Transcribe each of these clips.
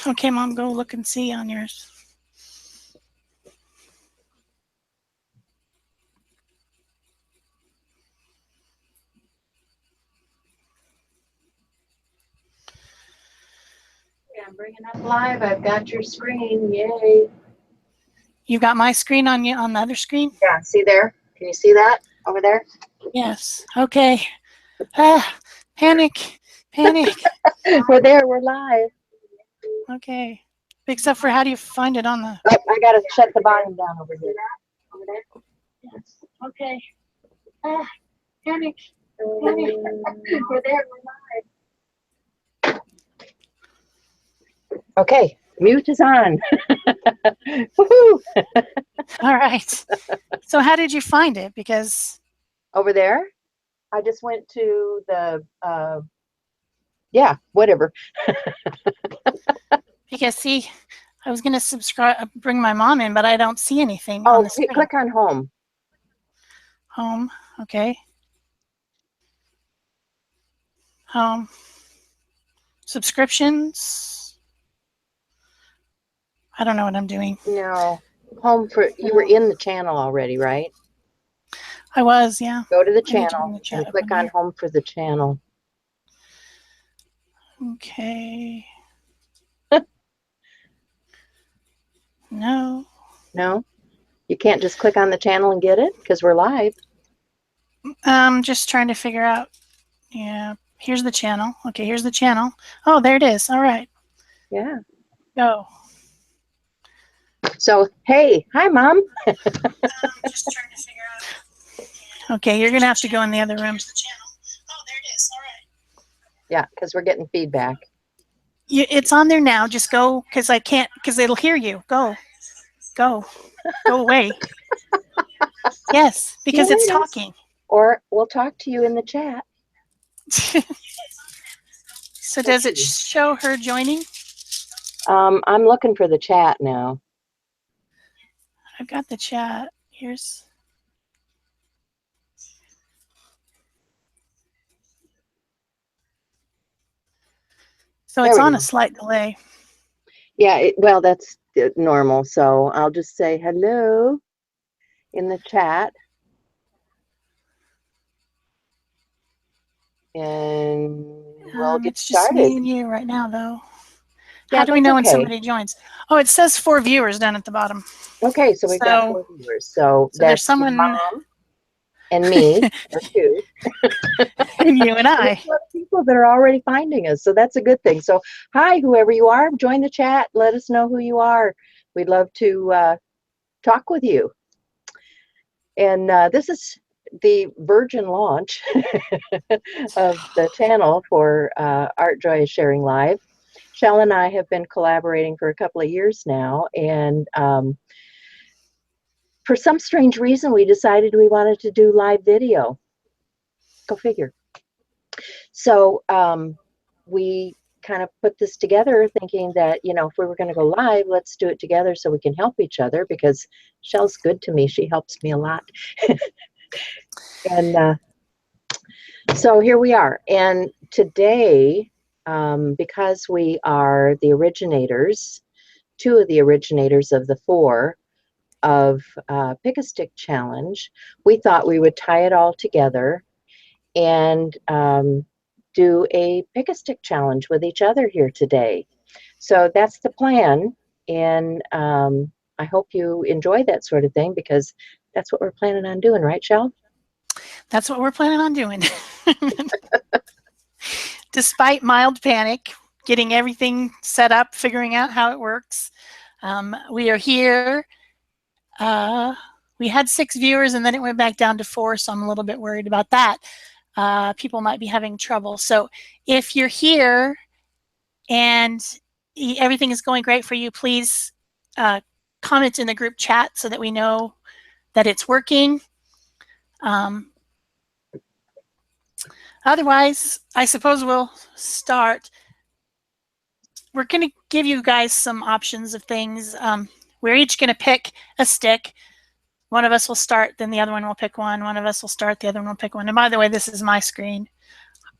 Okay, Mom, go look and see on yours. Yeah, I'm bringing up live. I've got your screen. Yay. You got my screen on you on the other screen? Yeah, see there? Can you see that over there? Yes. Okay. Panic. Panic. We're there. We're live. Okay. Except for how do you find it on the... Oh, I got to shut the volume down over here. Over there? Yes. Okay. Panic. Panic. We're there. We're live. Okay. Mute is on. Woohoo! All right. So how did you find it? Because... Over there? I just went to the, yeah, whatever. Because, see, I was going to subscribe, bring my mom in, but I don't see anything Oh, on the screen. click on home. Home. Okay. Home. Subscriptions. I don't know what I'm doing. No. Home for, you were in the channel already, right? I was, yeah. Go to the I need to channel bring the chat and up click on on here. home for the channel. Okay. No. No? You can't just click on the channel and get it because we're live. I'm just trying to figure out. Yeah. Here's the channel. Okay, here's the channel. Oh, there it is. All right. Yeah. Go. So, hey, hi, Mom. Just trying to figure out. Okay, you're going to have to go in the other room. Oh, there it is. All right. Yeah, because we're getting feedback. It's on there now. Just go, because I can't, because it'll hear you. Go. Go. Go away. Yes, because it's talking. Or we'll talk to you in the chat. So does it show her joining? I'm looking for the chat now. I've got the chat. Here's... So it's on a slight delay. Yeah, well, that's normal. So I'll just say hello in the chat. And we'll get it's just started. me and you right now, though. Yeah, how do we know when somebody joins? Oh, it says 4 viewers down at the bottom. Okay, so we've got 4 viewers. So that's there's someone, Mom and me, or 2. and you and I. People that are already finding us, so that's a good thing. So hi, whoever you are, join the chat. Let us know who you are. We'd love to talk with you. And this is the virgin launch of the channel for Art Joy is Sharing Live. Shel and I have been collaborating for a couple of years now, and for some strange reason, we decided we wanted to do live video. Go figure. So we kind of put this together thinking that, you know, if we were going to go live, let's do it together so we can help each other, because Shel's good to me. She helps me a lot. And so here we are. And today, because we are the originators, 2 of the originators of the 4 of Pick a Stick Challenge, we thought we would tie it all together and do a Pick a Stick Challenge with each other here today. So that's the plan, and I hope you enjoy that sort of thing, because that's what we're planning on doing, right, Shel? That's what we're planning on doing. Despite mild panic, getting everything set up, figuring out how it works. We are here. We had 6 viewers, and then it went back down to 4, so I'm a little bit worried about that. People might be having trouble. So if you're here and everything is going great for you, please comment in the group chat so that we know that it's working. Otherwise, I suppose we'll start. We're going to give you guys some options of things. We're each going to pick a stick. One of us will start, then the other one will pick one. One of us will start, the other one will pick one. And by the way, this is my screen.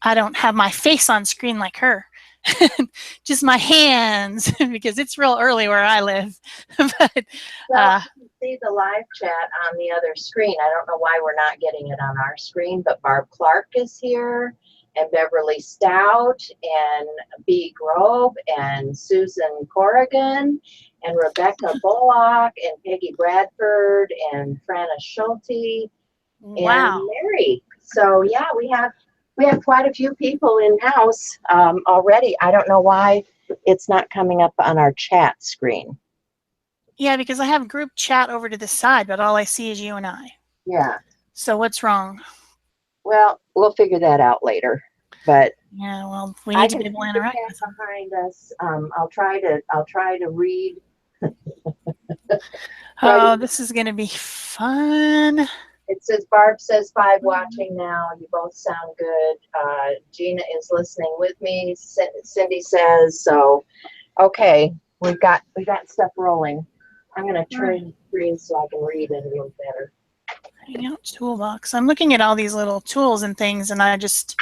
I don't have my face on screen like her. just my hands because it's real early where I live. But Well, you can see the live chat on the other screen. I don't know why we're not getting it on our screen, but Barb Clark is here, and Beverly Stout, and B. Grove, and Susan Corrigan, and Rebecca Bullock, and Peggy Bradford, and Franna Schulte, and wow. Mary. So yeah, we have quite a few people in house already. I don't know why it's not coming up on our chat screen. Yeah, because I have group chat over to the side, but all I see is you and I. Yeah. So what's wrong? Well, we'll figure that out later. But yeah, well, we need to be able to interact with them. behind us. I'll try to read. Oh, this is going to be fun. It says Barb says 5 watching now. You both sound good. Gina is listening with me. Cindy says so. Okay, we've got stuff rolling. I'm going to turn the screen so I can read it a little better. Hangout toolbox. I'm looking at all these little tools and things, and I just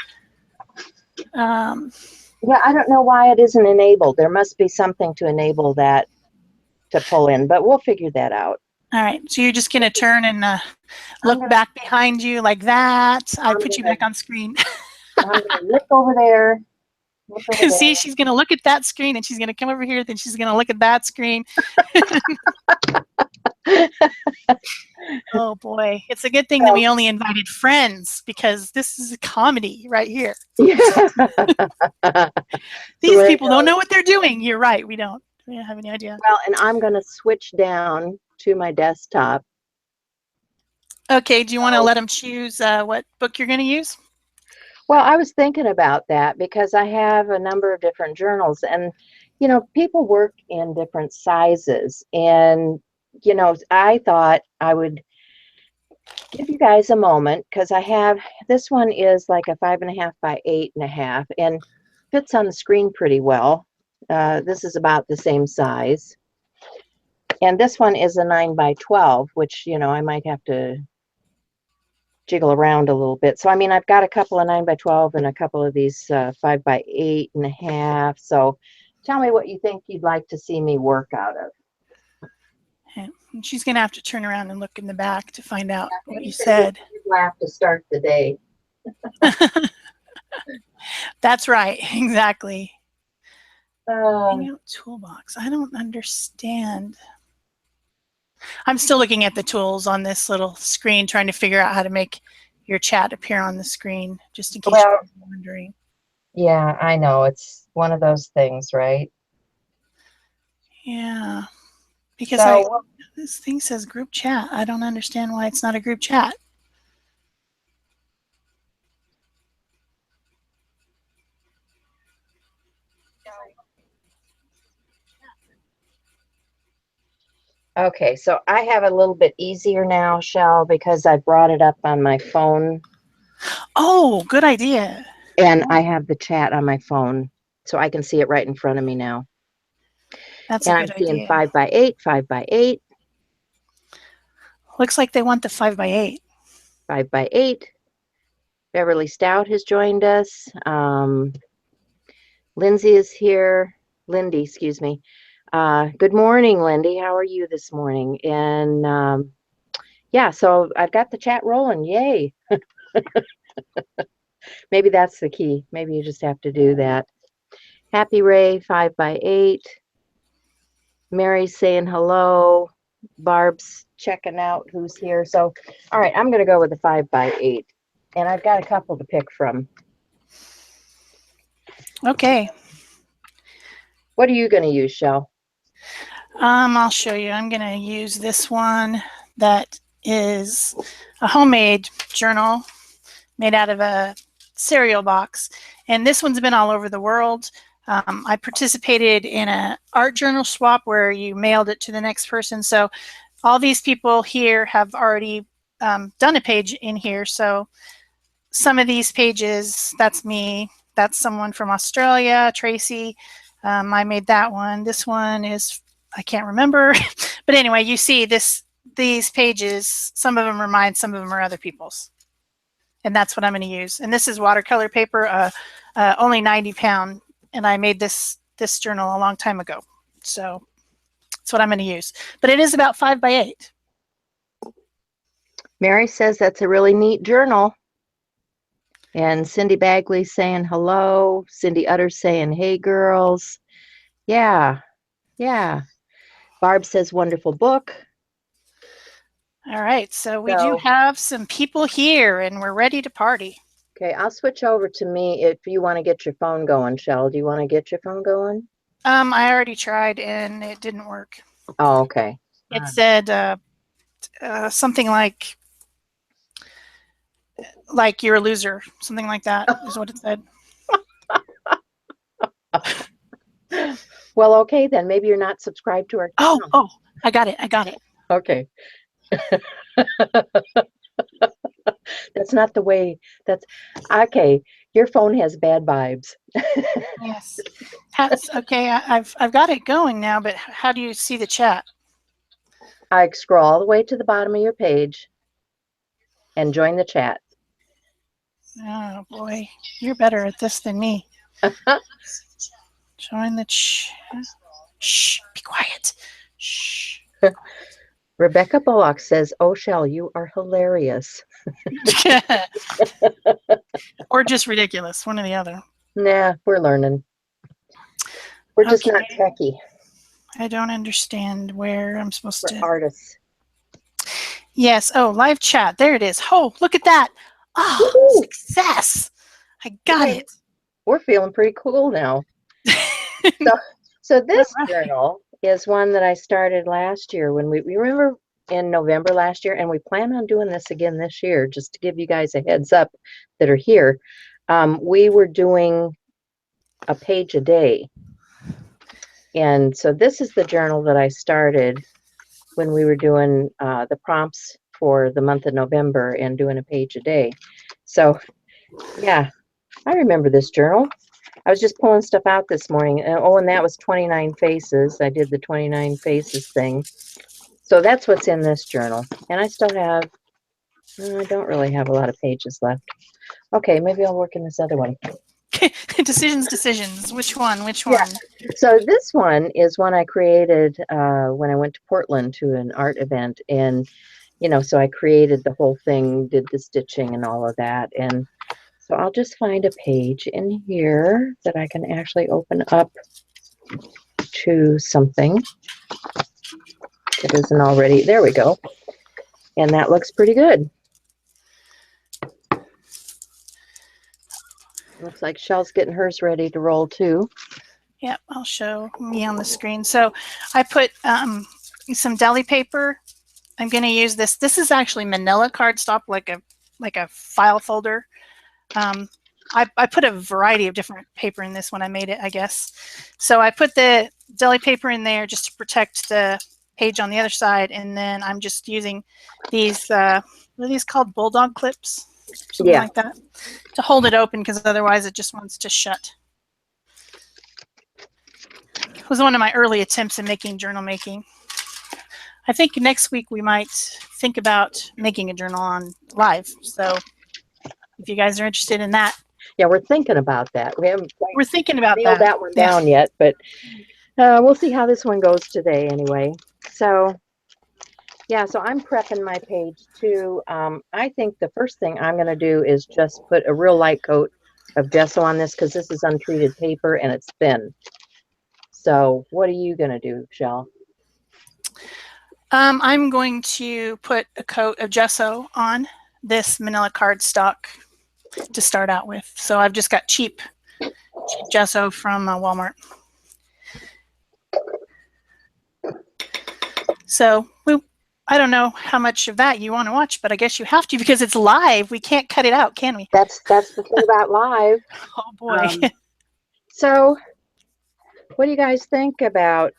yeah, I don't know why it isn't enabled. There must be something to enable that to pull in, but we'll figure that out. All right, so you're just going to turn and look back behind you like that. I put you back on screen. I'm going to look over there. See, she's going to look at that screen, and she's going to come over here, then she's going to look at that screen. Oh boy, it's a good thing that we only invited friends, because this is a comedy right here. Yeah. These people don't know what they're doing. You're right, we don't have any idea. Well, and I'm going to switch down to my desktop. Okay, do you want to let them choose what book you're going to use? Well, I was thinking about that because I have a number of different journals, and you know, people work in different sizes, and you know, I thought I would give you guys a moment because I have, this one is like a 5.5 by 8.5 and fits on the screen pretty well. This is about the same size. And this one is a 9 by 12, which, you know, I might have to jiggle around a little bit. So, I mean, I've got a couple of 9 by 12 and a couple of these 5 by 8.5. So tell me what you think you'd like to see me work out of. Okay. And she's going to have to turn around and look in the back to find out what you said. Laugh to start the day. That's right, exactly. Hangout toolbox. I don't understand. I'm still looking at the tools on this little screen, trying to figure out how to make your chat appear on the screen, just in case you're wondering. Yeah, I know. It's one of those things, right? Yeah. Because this thing says group chat. I don't understand why it's not a group chat. Okay, so I have a little bit easier now, Shel, because I brought it up on my phone. Oh, good idea. And I have the chat on my phone, so I can see it right in front of me now. That's a good idea. And I'm seeing 5 by 8, 5 by 8. Looks like they want the 5 by 8. 5 by 8. Beverly Stout has joined us. Lindsay is here. Lindy, excuse me. Good morning, Lindy. How are you this morning? And yeah, so I've got the chat rolling. Yay. Maybe that's the key. Maybe you just have to do that. Happy Ray, 5 by 8. Mary's saying hello. Barb's checking out who's here. So, all right, I'm going to go with the 5 by 8. And I've got a couple to pick from. Okay. What are you going to use, Shel? I'll show you. I'm going to use this one that is a homemade journal made out of a cereal box. And this one's been all over the world. I participated in an art journal swap where you mailed it to the next person. So all these people here have already done a page in here. So some of these pages, that's me. That's someone from Australia, Tracy. I made that one. This one is, I can't remember. But anyway, you see these pages, some of them are mine, some of them are other people's. And that's what I'm going to use. And this is watercolor paper, only 90 pound. and I made this journal a long time ago. So that's what I'm going to use. But it is about 5 by 8. Mary says that's a really neat journal. And Cindy Bagley saying hello. Cindy Utter saying, hey, girls. Yeah, yeah. Barb says, wonderful book. All right, so we do have some people here, and we're ready to party. Okay, I'll switch over to me if you want to get your phone going, Shel. Do you want to get your phone going? I already tried, and it didn't work. Oh, okay. It said something like you're a loser, something like that is what it said. Well, okay, then maybe you're not subscribed to our channel. Oh, I got it. Okay. That's not the way. That's okay. Your phone has bad vibes. Yes. That's okay. I've got it going now, but how do you see the chat? I scroll all the way to the bottom of your page and join the chat. Oh boy, you're better at this than me. Join the chat. Shh, be quiet. Shh. Rebecca Bullock says, oh, Shel, you are hilarious. Or just ridiculous, one or the other. Nah, we're learning. We're just not techie. I don't understand where I'm supposed to. Artists. Yes. Oh, live chat. There it is. Oh, look at that. Oh, success. I got it. We're feeling pretty cool now. So this journal is one that I started last year when we remember in November last year, and we plan on doing this again this year, just to give you guys a heads up that are here. We were doing a page a day. And so this is the journal that I started when we were doing the prompts for the month of November and doing a page a day. So yeah, I remember this journal. I was just pulling stuff out this morning. And that was 29 faces. I did the 29 faces thing. So that's what's in this journal. And I still have, I don't really have a lot of pages left. Okay, maybe I'll work in this other one. Decisions. Which one? Yeah. So this one is one I created when I went to Portland to an art event. And, so I created the whole thing, did the stitching and all of that. And so I'll just find a page in here that I can actually open up to something that isn't already. There we go. And that looks pretty good. Looks like Shel's getting hers ready to roll too. Yep, I'll show me on the screen. So I put some deli paper. I'm going to use this. This is actually manila cardstock, like a file folder. I put a variety of different paper in this when I made it, I guess. So I put the deli paper in there just to protect the page on the other side, and then I'm just using these, what are these called, bulldog clips? Something like that, to hold it open, because otherwise it just wants to shut. It was one of my early attempts in making journal making. I think next week we might think about making a journal on live. So if you guys are interested in that. Yeah, we're thinking about that. We're thinking about nailed that one down yet, but we'll see how this one goes today anyway. So yeah, so I'm prepping my page too. I think the first thing I'm going to do is just put a real light coat of gesso on this, because this is untreated paper and it's thin. So what are you going to do, Shel? I'm going to put a coat of gesso on this manila cardstock to start out with. So I've just got cheap gesso from Walmart. So I don't know how much of that you want to watch, but I guess you have to, because it's live. We can't cut it out, can we? That's the thing about live. Oh boy. So what do you guys think about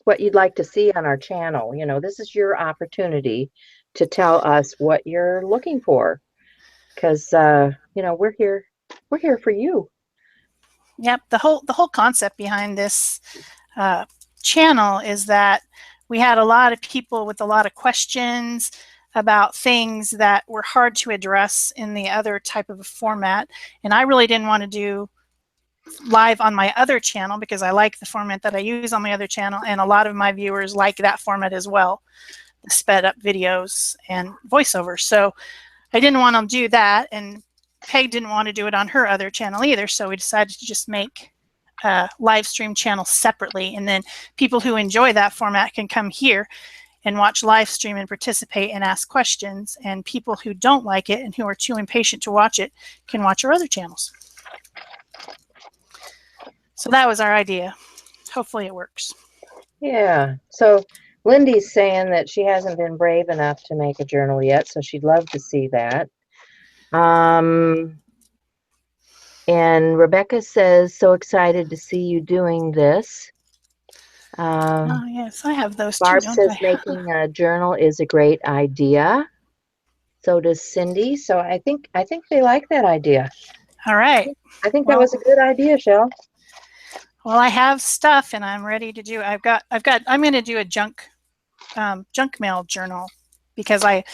what you'd like to see on our channel? This is your opportunity to tell us what you're looking for, because we're here for you. Yep, the whole concept behind this channel is that we had a lot of people with a lot of questions about things that were hard to address in the other type of a format, and I really didn't want to do live on my other channel because I like the format that I use on my other channel, and a lot of my viewers like that format as well, the sped up videos and voiceovers. So I didn't want to do that, and Peg didn't want to do it on her other channel either, so we decided to just make a live stream channel separately, and then people who enjoy that format can come here and watch live stream and participate and ask questions, and people who don't like it and who are too impatient to watch it can watch our other channels. So that was our idea. Hopefully it works. Yeah. So Lindy's saying that she hasn't been brave enough to make a journal yet, so she'd love to see that. And Rebecca says, so excited to see you doing this. Oh, yes, I have those Barb too, don't says I? making a journal is a great idea. So does Cindy. So I think they like that idea. All right. I think that Well, was a good idea, Shel. well, I have stuff and I'm ready to do. I'm going to do a junk mail journal because I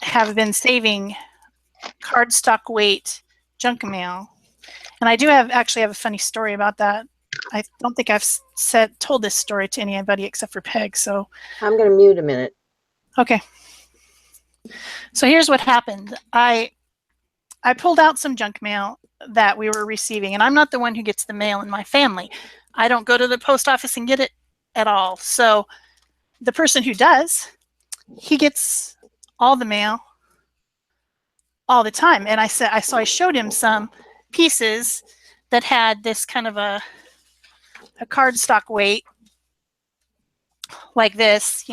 have been saving cardstock weight junk mail, and I do actually have a funny story about that. I don't think I've told this story to anybody except for Peg. So I'm going to mute a minute. Okay. So here's what happened. I pulled out some junk mail that we were receiving, and I'm not the one who gets the mail in my family. I don't go to the post office and get it at all. So the person who does, he gets all the mail all the time. And I showed him some pieces that had this kind of a cardstock weight like this,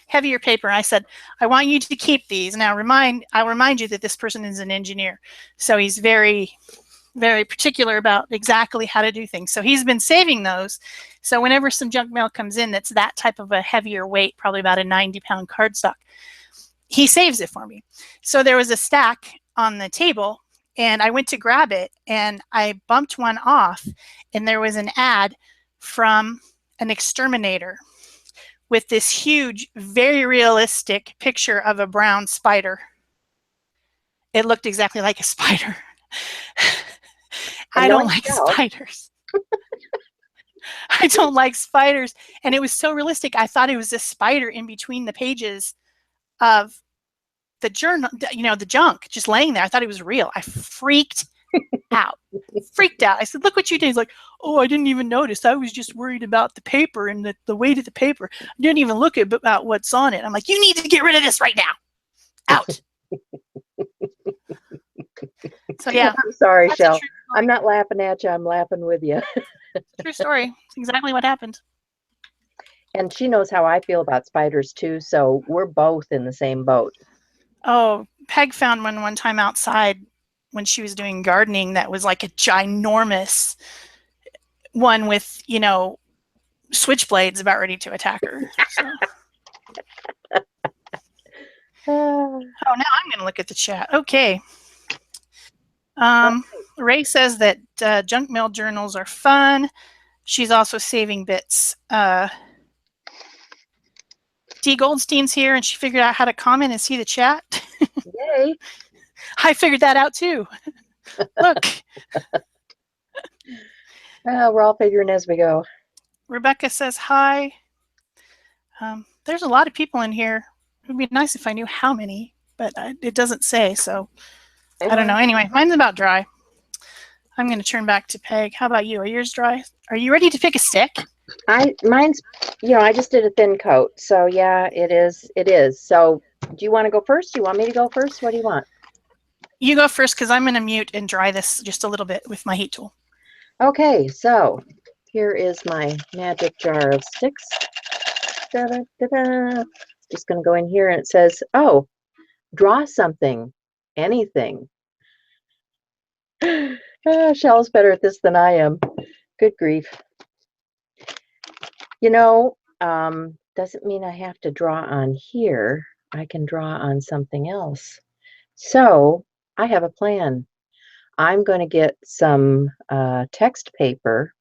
heavier paper. I said, I want you to keep these. Now I'll remind you that this person is an engineer. So he's very, very particular about exactly how to do things. So he's been saving those. So whenever some junk mail comes in that's that type of a heavier weight, probably about a 90-pound cardstock, he saves it for me. So there was a stack on the table, and I went to grab it, and I bumped one off, and there was an ad from an exterminator with this huge, very realistic picture of a brown spider. It looked exactly like a spider. I don't like spiders. I don't like spiders. And it was so realistic. I thought it was a spider in between the pages of the journal, the junk just laying there. I thought it was real. I freaked out. I said, look what you did. He's like, oh, I didn't even notice. I was just worried about the paper and the weight of the paper. I didn't even look about what's on it. I'm like, you need to get rid of this right now. Out. So yeah. I'm sorry, Shel. I'm not laughing at you. I'm laughing with you. True story. It's exactly what happened. And she knows how I feel about spiders too, so we're both in the same boat. Oh, Peg found one time outside when she was doing gardening that was like a ginormous one with, switchblades about ready to attack her. So. Oh, now I'm going to look at the chat. Okay. Ray says that junk mail journals are fun. She's also saving bits. Dee Goldstein's here, and she figured out how to comment and see the chat. Yay. I figured that out too. Look. We're all figuring as we go. Rebecca says hi. There's a lot of people in here. It would be nice if I knew how many, but it doesn't say, so I don't know. Anyway, mine's about dry. I'm going to turn back to Peg. How about you? Are yours dry? Are you ready to pick a stick? Mine's, I just did a thin coat, so yeah, it is. So do you want to go first? Do you want me to go first? What do you want? You go first, because I'm going to mute and dry this just a little bit with my heat tool. Okay, so here is my magic jar of sticks. Da-da-da-da. Just going to go in here, and it says, oh, draw something, anything. Shel's better at this than I am. Good grief. Doesn't mean I have to draw on here. I can draw on something else. So I have a plan. I'm going to get some text paper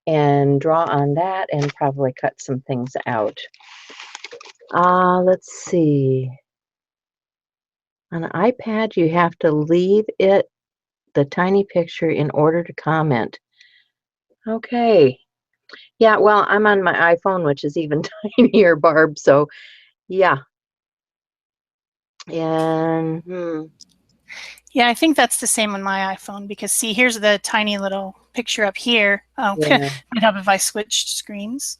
and draw on that and probably cut some things out. Let's see. On an iPad, you have to leave it the tiny picture in order to comment. Okay. Yeah, well, I'm on my iPhone, which is even tinier, Barb. So, yeah. And Yeah, I think that's the same on my iPhone because see, here's the tiny little picture up here. Oh, yeah. might help if I switched screens.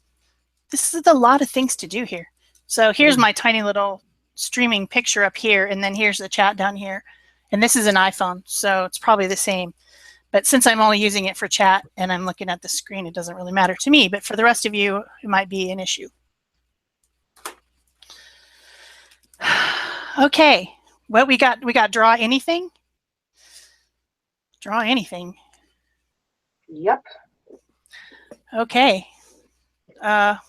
This is a lot of things to do here. So here's my tiny little streaming picture up here, and then here's the chat down here. And this is an iPhone, so it's probably the same. But since I'm only using it for chat and I'm looking at the screen, it doesn't really matter to me. But for the rest of you, it might be an issue. Okay, what we got draw anything. Draw anything. Yep. Okay. I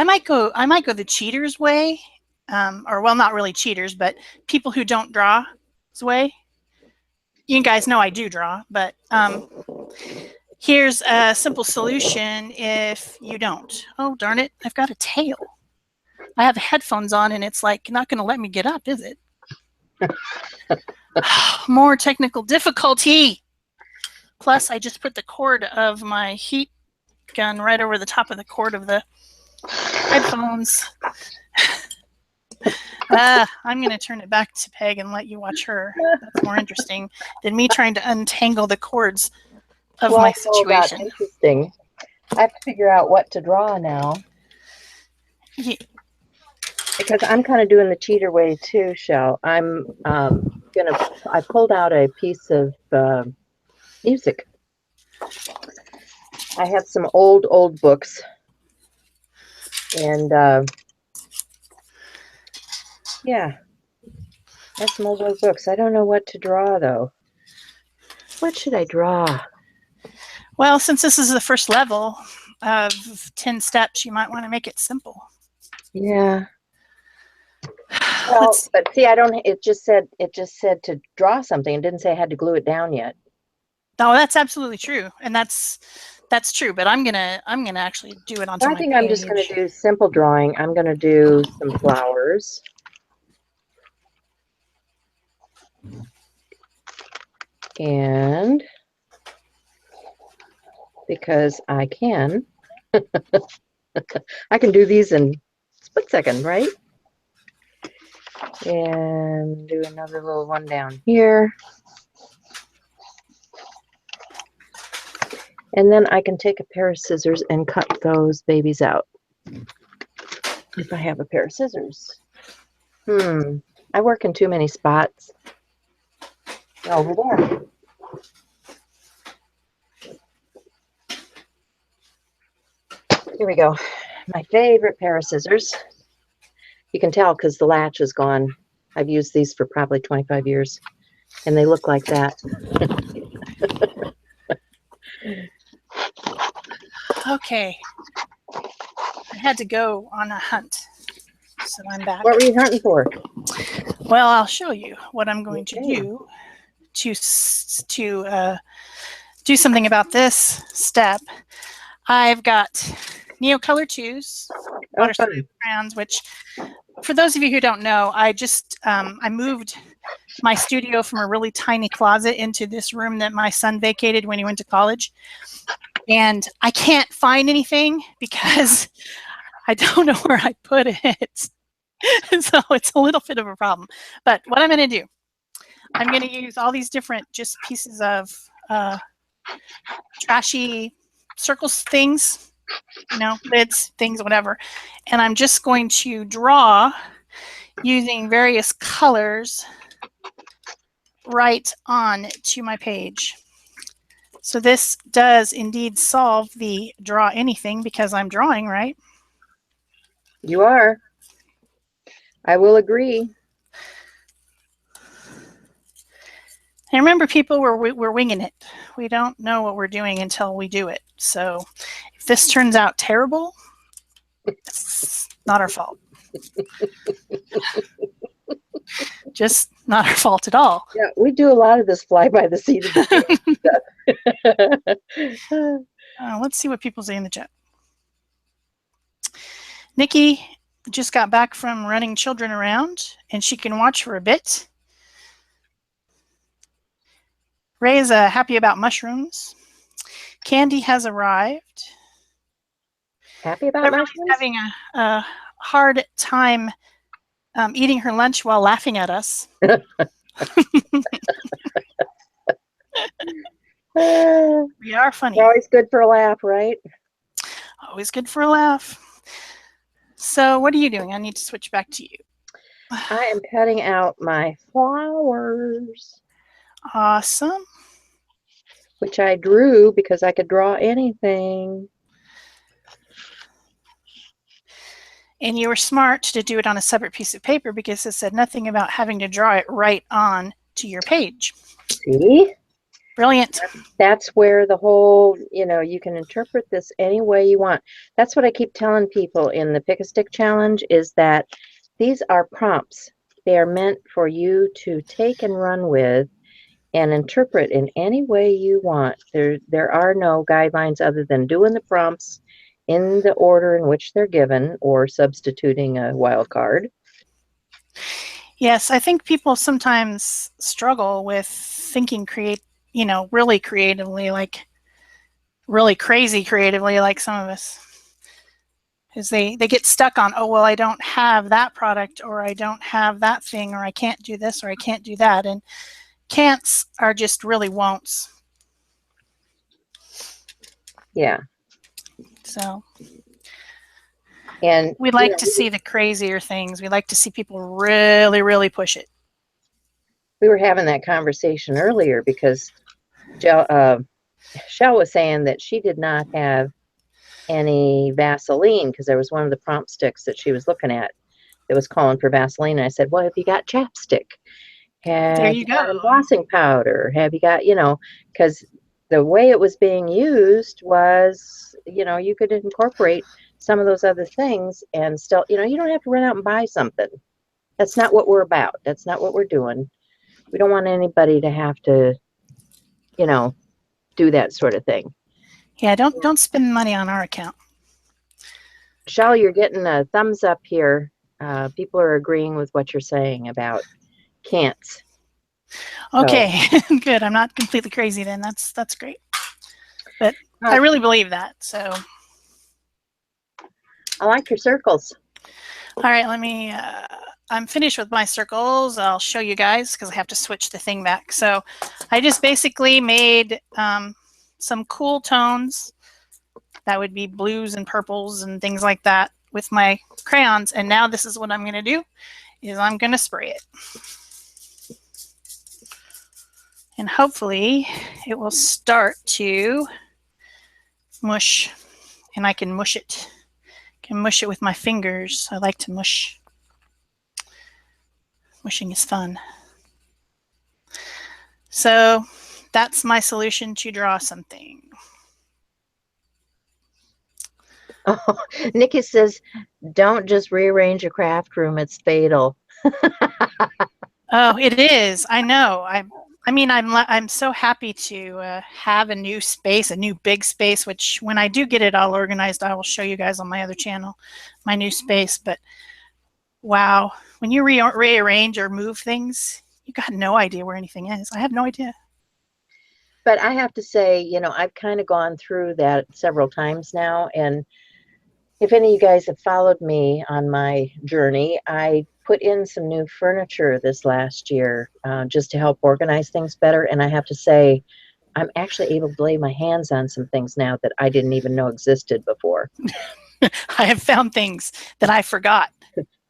might go the cheaters way, or well, not really cheaters, but people who don't draw's way. You guys know I do draw, but here's a simple solution if you don't. Oh, darn it, I've got a tail. I have headphones on and it's like not going to let me get up, is it? More technical difficulty. Plus, I just put the cord of my heat gun right over the top of the cord of the headphones. I'm going to turn it back to Peg and let you watch her. That's more interesting than me trying to untangle the cords of my situation. Interesting. I have to figure out what to draw now. Yeah. Because I'm kind of doing the cheater way too, Shel. I pulled out a piece of music. I have some old books. And yeah, I have some old books. I don't know what to draw though. What should I draw? Well, since this is the first level of 10 steps, you might want to make it simple. Yeah. Well, but see, it just said to draw something. It didn't say I had to glue it down yet. No, that's absolutely true. And that's true, but I'm gonna actually do it onto my page. I think I'm just gonna do simple drawing. I'm gonna do some flowers. And because I can, I can do these in a split second, right? And do another little one down here. And then I can take a pair of scissors and cut those babies out. If I have a pair of scissors. I work in too many spots. Over there. Here we go. My favorite pair of scissors. You can tell because the latch is gone. I've used these for probably 25 years. And they look like that. Okay. I had to go on a hunt. So I'm back. What were you hunting for? Well, I'll show you what I'm going to do to do something about this step. I've got Neocolor 2s, watercolor crayons, which for those of you who don't know, I just I moved my studio from a really tiny closet into this room that my son vacated when he went to college. And I can't find anything because I don't know where I put it. So it's a little bit of a problem. But what I'm going to do, I'm going to use all these different just pieces of trashy circles things, you know, lids, things, whatever. And I'm just going to draw using various colors right on to my page. So this does indeed solve the draw anything because I'm drawing, right? You are. I will agree. And remember, people, we're winging it. We don't know what we're doing until we do it. So if this turns out terrible, it's not our fault. Just not our fault at all. Yeah, we do a lot of this fly by the seat of the pants. Let's see what people say in the chat. Nikki just got back from running children around, and she can watch for a bit. Ray is happy about mushrooms. Candy has arrived. Happy about Everybody's mushrooms? having a hard time eating her lunch while laughing at us. We are funny. Always good for a laugh, right? Always good for a laugh. So what are you doing? I need to switch back to you. I am cutting out my flowers. Awesome. Which I drew because I could draw anything. And you were smart to do it on a separate piece of paper because it said nothing about having to draw it right on to your page. See? Brilliant. That's where the whole, you can interpret this any way you want. That's what I keep telling people in the Pick a Stick Challenge is that these are prompts. They are meant for you to take and run with and interpret in any way you want. There are no guidelines other than doing the prompts in the order in which they're given or substituting a wild card. Yes, I think people sometimes struggle with thinking really creatively, like really crazy creatively, like some of us. Because they get stuck on, oh, well, I don't have that product, or I don't have that thing, or I can't do this, or I can't do that. And can'ts are just really won'ts. Yeah. So and we'd like to see the crazier things. We like to see people really, really push it. We were having that conversation earlier because Shel was saying that she did not have any Vaseline because there was one of the prompt sticks that she was looking at that was calling for Vaseline. And I said, well, have you got chapstick? Have you got embossing powder? Have you got, because the way it was being used was, you could incorporate some of those other things and still, you don't have to run out and buy something. That's not what we're about. That's not what we're doing. We don't want anybody to have to, do that sort of thing. Yeah, don't spend money on our account. Shel, you're getting a thumbs up here. People are agreeing with what you're saying about can'ts. Okay, so. Good. I'm not completely crazy then. That's great. But I really believe that. So I like your circles. All right, let me. I'm finished with my circles. I'll show you guys because I have to switch the thing back. So I just basically made some cool tones. That would be blues and purples and things like that with my crayons. And now this is what I'm going to do is I'm going to spray it. And hopefully it will start to mush, and I can mush it. I can mush it with my fingers. I like to mush. Mushing is fun. So that's my solution to draw something. Oh, Nikki says, don't just rearrange a craft room. It's fatal. Oh, it is. I know. I'm so happy to have a new space, a new big space, which when I do get it all organized, I will show you guys on my other channel, my new space. But wow, when you rearrange or move things, you got no idea where anything is. I have no idea. But I have to say, I've kind of gone through that several times now. And if any of you guys have followed me on my journey, I put in some new furniture this last year just to help organize things better. And I have to say, I'm actually able to lay my hands on some things now that I didn't even know existed before. I have found things that I forgot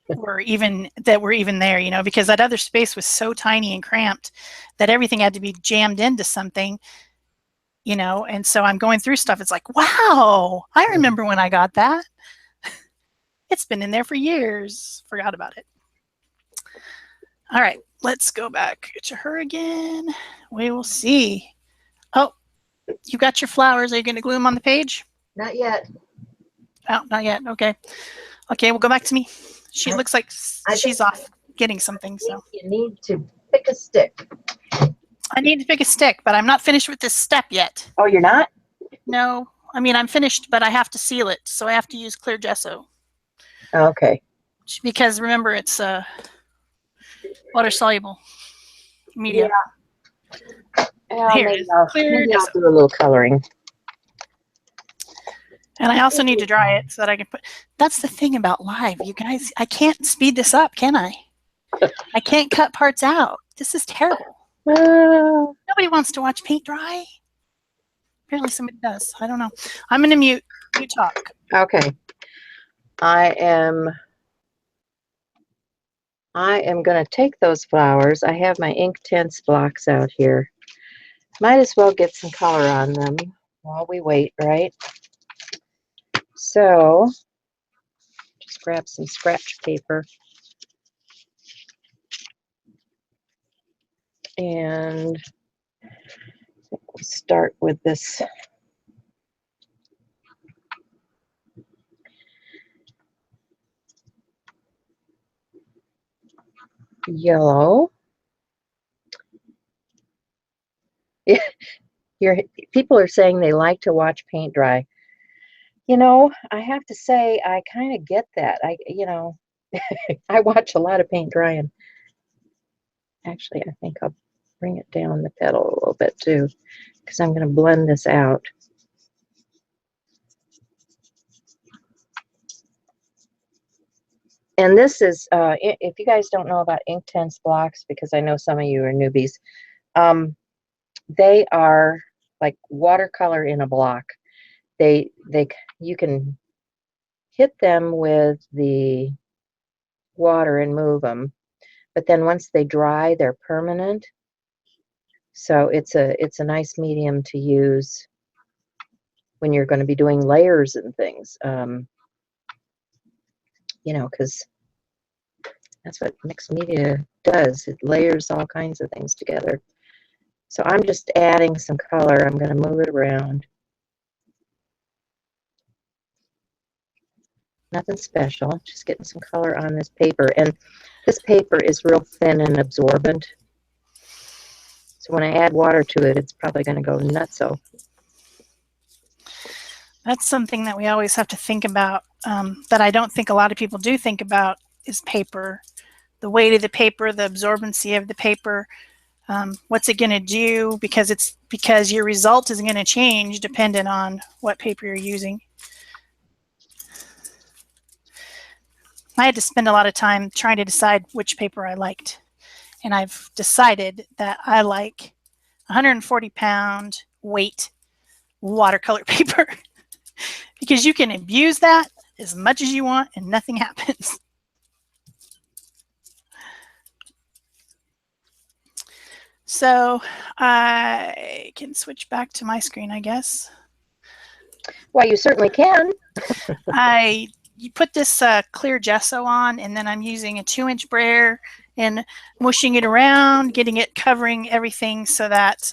were even there, because that other space was so tiny and cramped that everything had to be jammed into something, and so I'm going through stuff. It's like, wow, I remember when I got that. It's been in there for years. Forgot about it. All right, let's go back to her again. We will see. Oh, you got your flowers. Are you going to glue them on the page? Not yet. Oh, not yet. Okay. Okay, we'll go back to me. She looks like she's off getting something. So you need to pick a stick. I need to pick a stick, but I'm not finished with this step yet. Oh, you're not? No. I'm finished, but I have to seal it, so I have to use clear gesso. Okay. Because remember, it's water-soluble media. Yeah. Well, Here it is, clear maybe I'll gesso. do a little coloring. And I also need to dry it so that I can put, that's the thing about live, you guys. I can't speed this up, can I? I can't cut parts out. This is terrible. Nobody wants to watch paint dry. Apparently somebody does. I don't know. I'm going to mute. You talk. Okay. I am going to take those flowers. I have my ink tints blocks out here. Might as well get some color on them while we wait, right? So, just grab some scratch paper. And we'll start with this yellow. People are saying they like to watch paint dry. You know, I have to say, I kind of get that. I watch a lot of paint drying. Actually, I think I'll bring it down the pedal a little bit too, because I'm going to blend this out. And this is, if you guys don't know about ink tints blocks, because I know some of you are newbies, they are like watercolor in a block. You can hit them with the water and move them, but then once they dry, they're permanent. So it's a nice medium to use when you're going to be doing layers and things. You know, because that's what mixed media does. It layers all kinds of things together. So I'm just adding some color. I'm going to move it around. Nothing special, just getting some color on this paper. And this paper is real thin and absorbent. So when I add water to it, it's probably going to go nutso. That's something that we always have to think about, that I don't think a lot of people do think about, is paper. The weight of the paper, the absorbency of the paper, what's it going to do, because your result is going to change depending on what paper you're using. I had to spend a lot of time trying to decide which paper I liked. And I've decided that I like 140-pound weight watercolor paper because you can abuse that as much as you want and nothing happens. So I can switch back to my screen, I guess. Well, you certainly can. You put this clear gesso on, and then I'm using a 2-inch brayer and mushing it around, getting it covering everything so that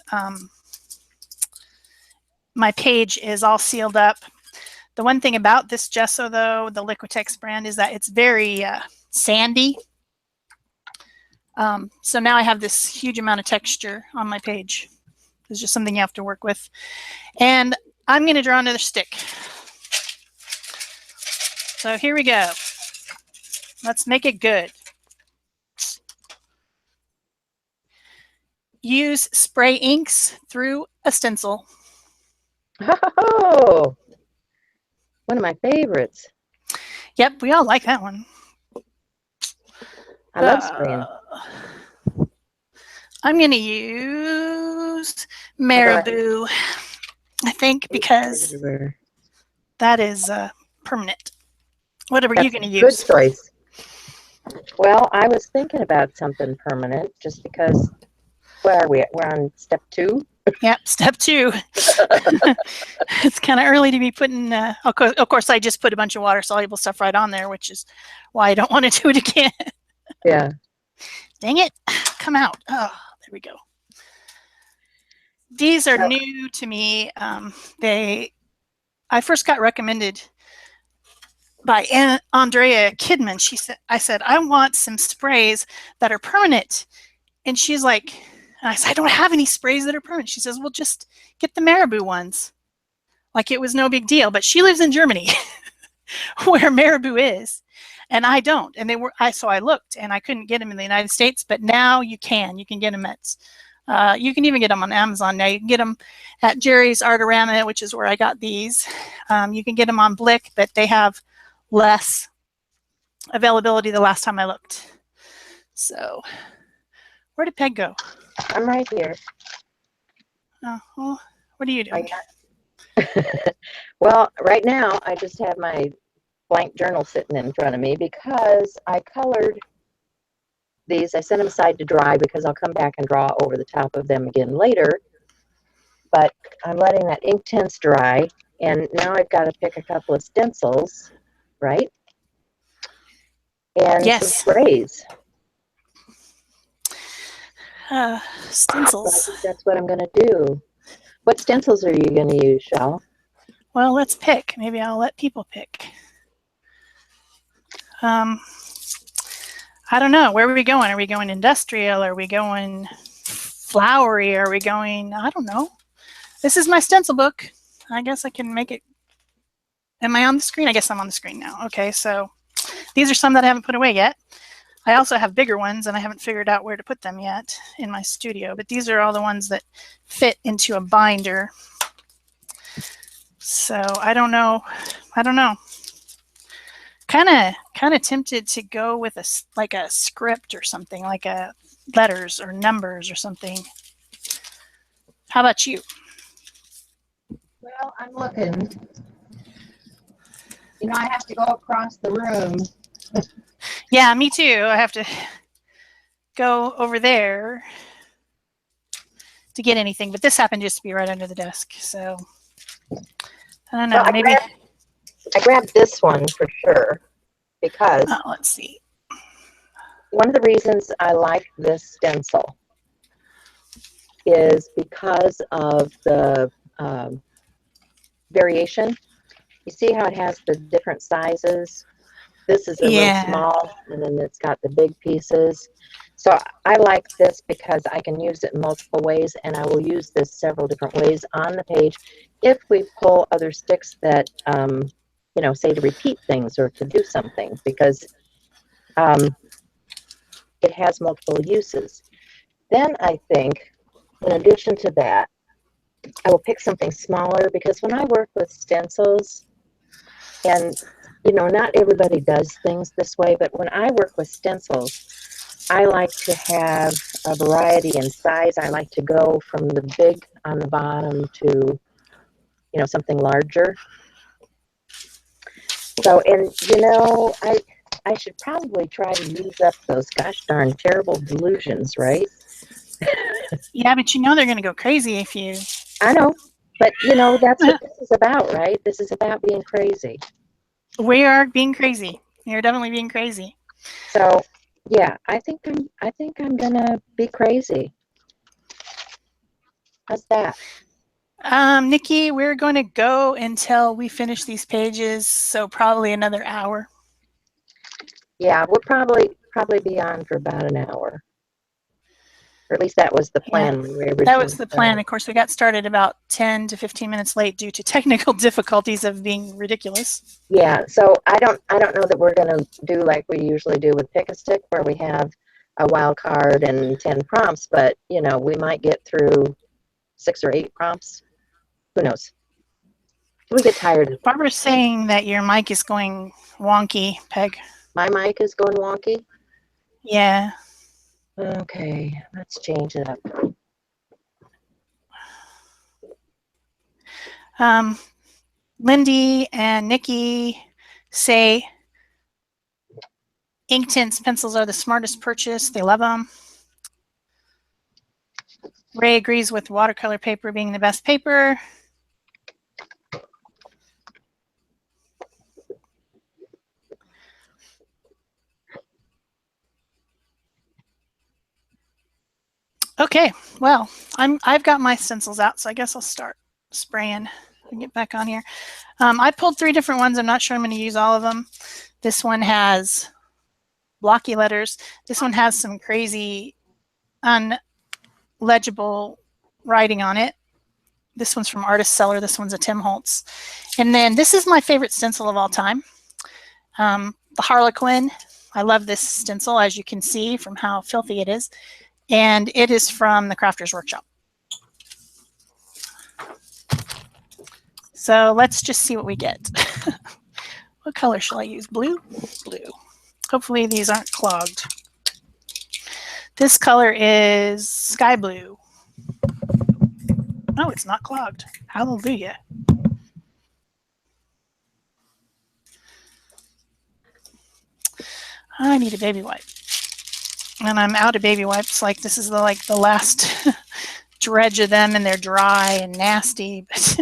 my page is all sealed up. The one thing about this gesso, though, the Liquitex brand, is that it's very sandy. So now I have this huge amount of texture on my page. It's just something you have to work with. And I'm going to draw another stick. So here we go. Let's make it good. Use spray inks through a stencil. Oh, one of my favorites. Yep, we all like that one. I love spraying. I'm going to use Marabou, I think, because that is permanent. What are you going to use? Good choice. Well, I was thinking about something permanent just because, where are we? We're on step 2? Yep, step 2. It's kind of early to be putting, of course, I just put a bunch of water-soluble stuff right on there, which is why I don't want to do it again. Yeah. Dang it. Come out. Oh, there we go. These are new to me. I first got recommended by Andrea Kidman. I said, I want some sprays that are permanent. And she's like, and I said, I don't have any sprays that are permanent. She says, well, just get the Marabou ones. Like it was no big deal. But she lives in Germany where Marabou is. And I don't. And so I looked and I couldn't get them in the United States, but now you can. You can get them at You can even get them on Amazon now. You can get them at Jerry's Artorama, which is where I got these. You can get them on Blick, but they have less availability the last time I looked. So, where did Peg go? I'm right here. Oh, well, what are you doing? Well, right now I just have my blank journal sitting in front of me because I colored these. I set them aside to dry because I'll come back and draw over the top of them again later. But I'm letting that ink tints dry, and now I've got to pick a couple of stencils, right? And some Yes. sprays. Stencils. So I think that's what I'm going to do. What stencils are you going to use, Shel? Well, let's pick. Maybe I'll let people pick. I don't know. Where are we going? Are we going industrial? Are we going flowery? Are we going, I don't know. This is my stencil book. I guess I can make it. Am I on the screen? I guess I'm on the screen now. Okay, so these are some that I haven't put away yet. I also have bigger ones, and I haven't figured out where to put them yet in my studio. But these are all the ones that fit into a binder. So I don't know. Kind of tempted to go with like a script or something, like a letters or numbers or something. How about you? Well, I'm looking. You know, I have to go across the room. Yeah, me too. I have to go over there to get anything, but this happened just to be right under the desk. So I don't know. Well, Maybe I grabbed this one for sure because let's see. one of the reasons I like this stencil is because of the variation. You see how it has the different sizes? This is a little small, and then it's got the big pieces. So I like this because I can use it in multiple ways, and I will use this several different ways on the page if we pull other sticks that, you know, say to repeat things or to do something, because it has multiple uses. Then I think, in addition to that, I will pick something smaller, because when I work with stencils, and you know, not everybody does things this way, but when I work with stencils, I like to have a variety in size. I like to go from the big on the bottom to, you know, something larger. So, and you know, I should probably try to use up those gosh darn terrible delusions, right? Yeah, but you know they're going to go crazy if you. I know, but you know, that's what this is about, right? This is about being crazy. We are being crazy. You're definitely being crazy. So, yeah, I think I'm gonna be crazy. How's that? Nikki, we're going to go until we finish these pages, so probably another hour. Yeah, we'll probably be on for about an hour. Or at least that was the plan when we originally That was the plan. started. Of course, we got started about 10 to 15 minutes late due to technical difficulties of being ridiculous. Yeah, so I don't know that we're gonna do like we usually do with Pick a Stick, where we have a wild card and 10 prompts, but you know, we might get through 6 or 8 prompts. Who knows? We get tired. Barbara's saying that your mic is going wonky, Peg. My mic is going wonky? Yeah. Okay, let's change it up. Lindy and Nikki say ink tints pencils are the smartest purchase. They love them. Ray agrees with watercolor paper being the best paper. Okay, well, I've got my stencils out, so I guess I'll start spraying and get back on here. I pulled 3 different ones. I'm not sure I'm going to use all of them. This one has blocky letters. This one has some crazy unlegible writing on it. This one's from Artist Seller. This one's a Tim Holtz. And then this is my favorite stencil of all time, the Harlequin. I love this stencil, as you can see from how filthy it is. and it is from the Crafter's Workshop. So let's just see what we get. What color shall I use? Blue? Blue. Hopefully these aren't clogged. This color is sky blue. No, it's not clogged. Hallelujah. I need a baby wipe. And I'm out of baby wipes. Like this is the last dredge of them, and they're dry and nasty. But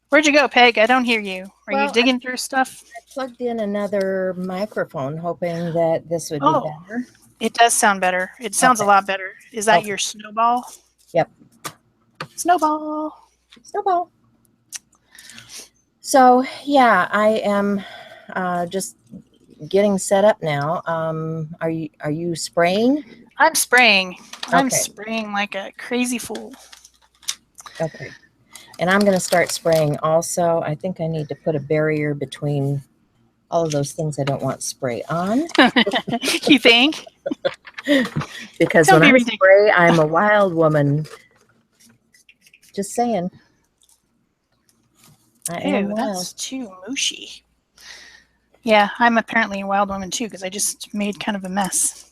where'd you go, Peg? I don't hear you. Are you digging through stuff? I plugged in another microphone hoping that this would be better. It does sound better. It sounds a lot better. Is that your snowball? Yep. Snowball. Snowball. So yeah, I am just getting set up now. Are you spraying? I'm spraying. Okay. I'm spraying like a crazy fool. Okay. And I'm going to start spraying also. I think I need to put a barrier between all of those things I don't want spray on. You think? Because when I spray, I'm a wild woman. Just saying. I am wild. That's too mushy. Yeah, I'm apparently a wild woman too, because I just made kind of a mess.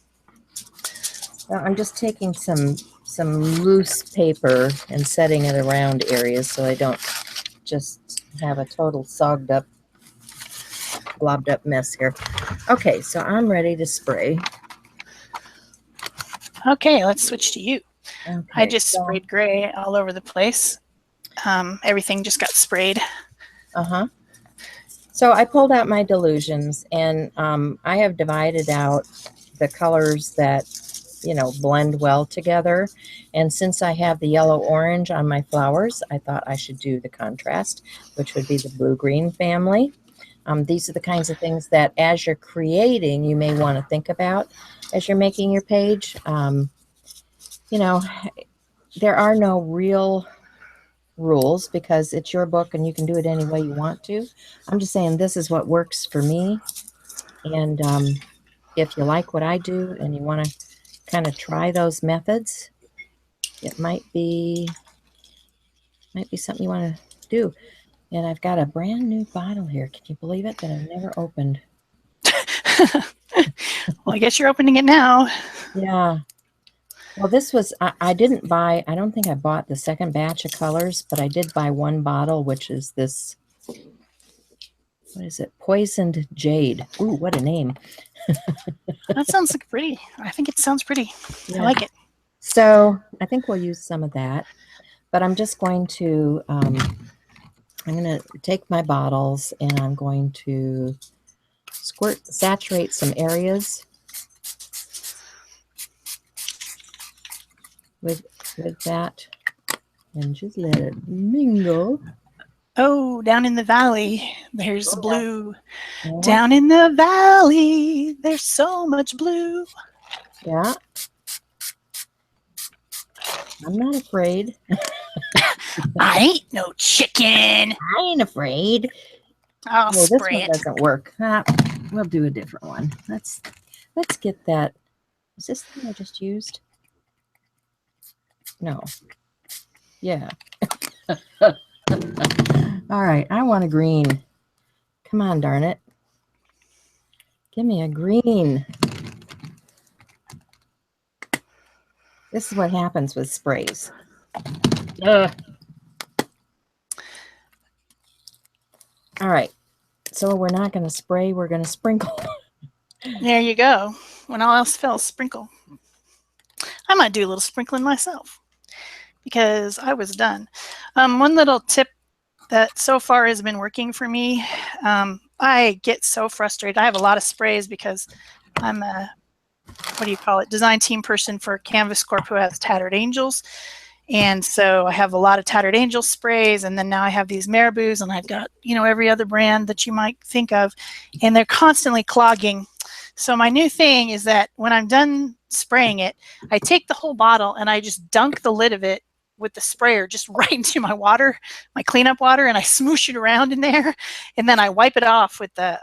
Well, I'm just taking some loose paper and setting it around areas so I don't just have a total sogged up, blobbed up mess here. Okay, so I'm ready to spray. Okay, let's switch to you. Okay, I just sprayed gray all over the place. Everything just got sprayed. Uh-huh. So I pulled out my Delusions, and I have divided out the colors that, you know, blend well together. And since I have the yellow-orange on my flowers, I thought I should do the contrast, which would be the blue-green family. These are the kinds of things that as you're creating, you may want to think about as you're making your page. You know, there are no real rules because it's your book and you can do it any way you want to. I'm just saying this is what works for me. And if you like what I do and you want to kind of try those methods, it might be something you want to do. And I've got a brand new bottle here. Can you believe it? That I've never opened. Well, I guess you're opening it now. Yeah. Well, this was, I didn't buy, I don't think I bought the second batch of colors, but I did buy one bottle, which is this, what is it? Poisoned Jade. Ooh, what a name. That sounds like pretty. I think it sounds pretty. Yeah. I like it. So I think we'll use some of that, but I'm just going to, I'm going to take my bottles and I'm going to saturate some areas with that and just let it mingle. Oh, down in the valley, there's blue. Yeah. Down in the valley, there's so much blue. Yeah. I'm not afraid. I ain't no chicken. I ain't afraid. I'll spray it. This one doesn't work. We'll do a different one. Let's get that. Is this the thing I just used? No. Yeah. All right. I want a green. Come on, darn it. Give me a green. This is what happens with sprays. All right. So we're not going to spray. We're going to sprinkle. There you go. When all else fails, sprinkle. I might do a little sprinkling myself because I was done. One little tip that so far has been working for me. I get so frustrated. I have a lot of sprays because I'm a, what do you call it, design team person for Canvas Corp who has Tattered Angels. And so I have a lot of Tattered Angel sprays, and then now I have these Marabous, and I've got, you know, every other brand that you might think of, and they're constantly clogging. So my new thing is that when I'm done spraying it, I take the whole bottle and I just dunk the lid of it with the sprayer just right into my water, my cleanup water, and I smoosh it around in there, and then I wipe it off with the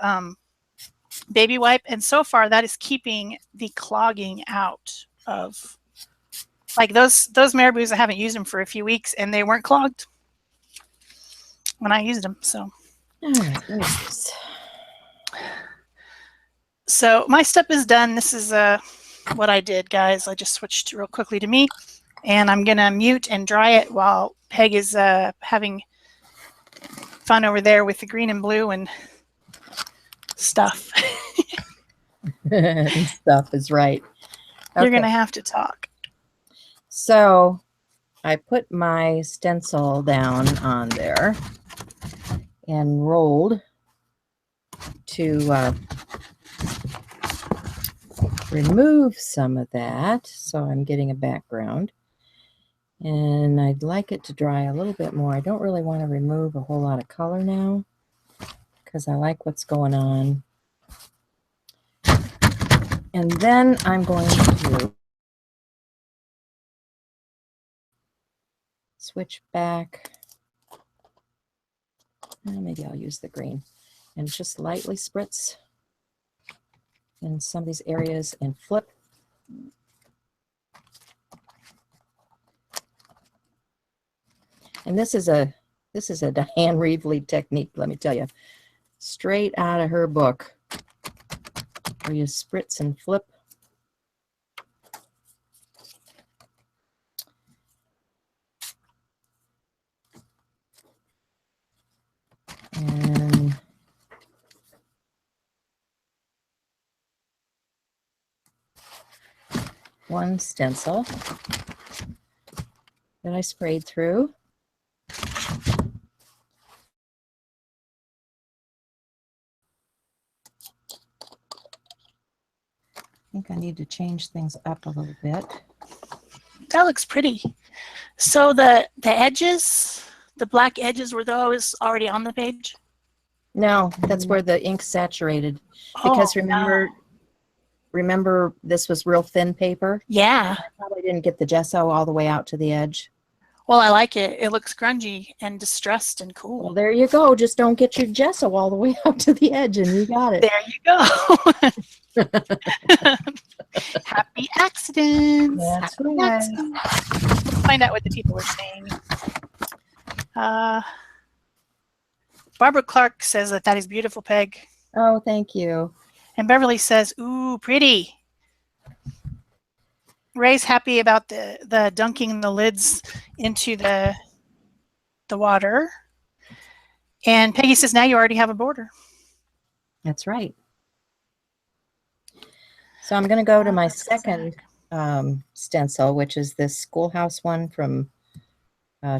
baby wipe, and so far that is keeping the clogging out of, like, those marabous. I haven't used them for a few weeks and they weren't clogged when I used them. So All right, where's this? So my step is done. This is what I did, guys. I just switched real quickly to me, and I'm gonna mute and dry it while Peg is having fun over there with the green and blue and stuff. Stuff is right. Okay. You're gonna have to talk. So I put my stencil down on there and rolled to remove some of that. So I'm getting a background. And I'd like it to dry a little bit more. I don't really want to remove a whole lot of color now because I like what's going on. And then I'm going to switch back. Maybe I'll use the green and just lightly spritz in some of these areas and flip. And this is a Diane Reevely technique, let me tell you, straight out of her book, where you spritz and flip. And one stencil that I sprayed through. I think I need to change things up a little bit. That looks pretty. So the edges, the black edges, were those already on the page? No, that's where the ink saturated. Because remember this was real thin paper? Yeah. I probably didn't get the gesso all the way out to the edge. Well, I like it. It looks grungy and distressed and cool. Well, there you go. Just don't get your gesso all the way out to the edge and you got it. There you go. Happy accidents. That's Happy right. accidents. Let's find out what the people are saying. Barbara Clark says that is beautiful, Peg. Oh, thank you. And Beverly says, ooh, pretty. Ray's happy about the dunking the lids into the water. And Peggy says, now you already have a border. That's right. So I'm going to go to my second stencil, which is this schoolhouse one from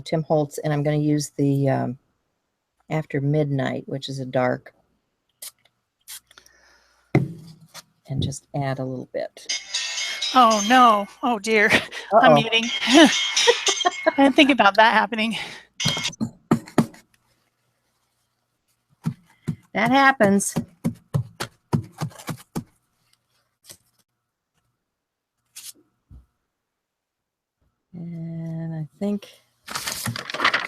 Tim Holtz, and I'm going to use the After Midnight, which is a dark, and just add a little bit. Oh, no. Oh, dear. Uh-oh. I'm muting. I didn't think about that happening. That happens. And I think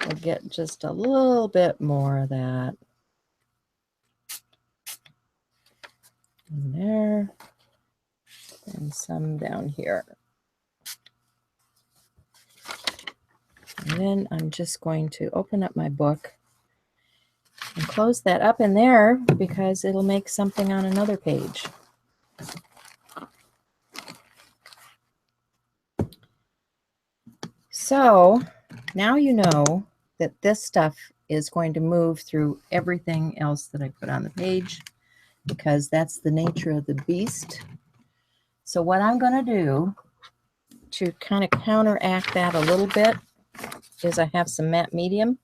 we'll get just a little bit more of that in there and some down here. And then I'm just going to open up my book and close that up in there because it'll make something on another page. So now you know that this stuff is going to move through everything else that I put on the page because that's the nature of the beast. So what I'm going to do to kind of counteract that a little bit is I have some matte medium.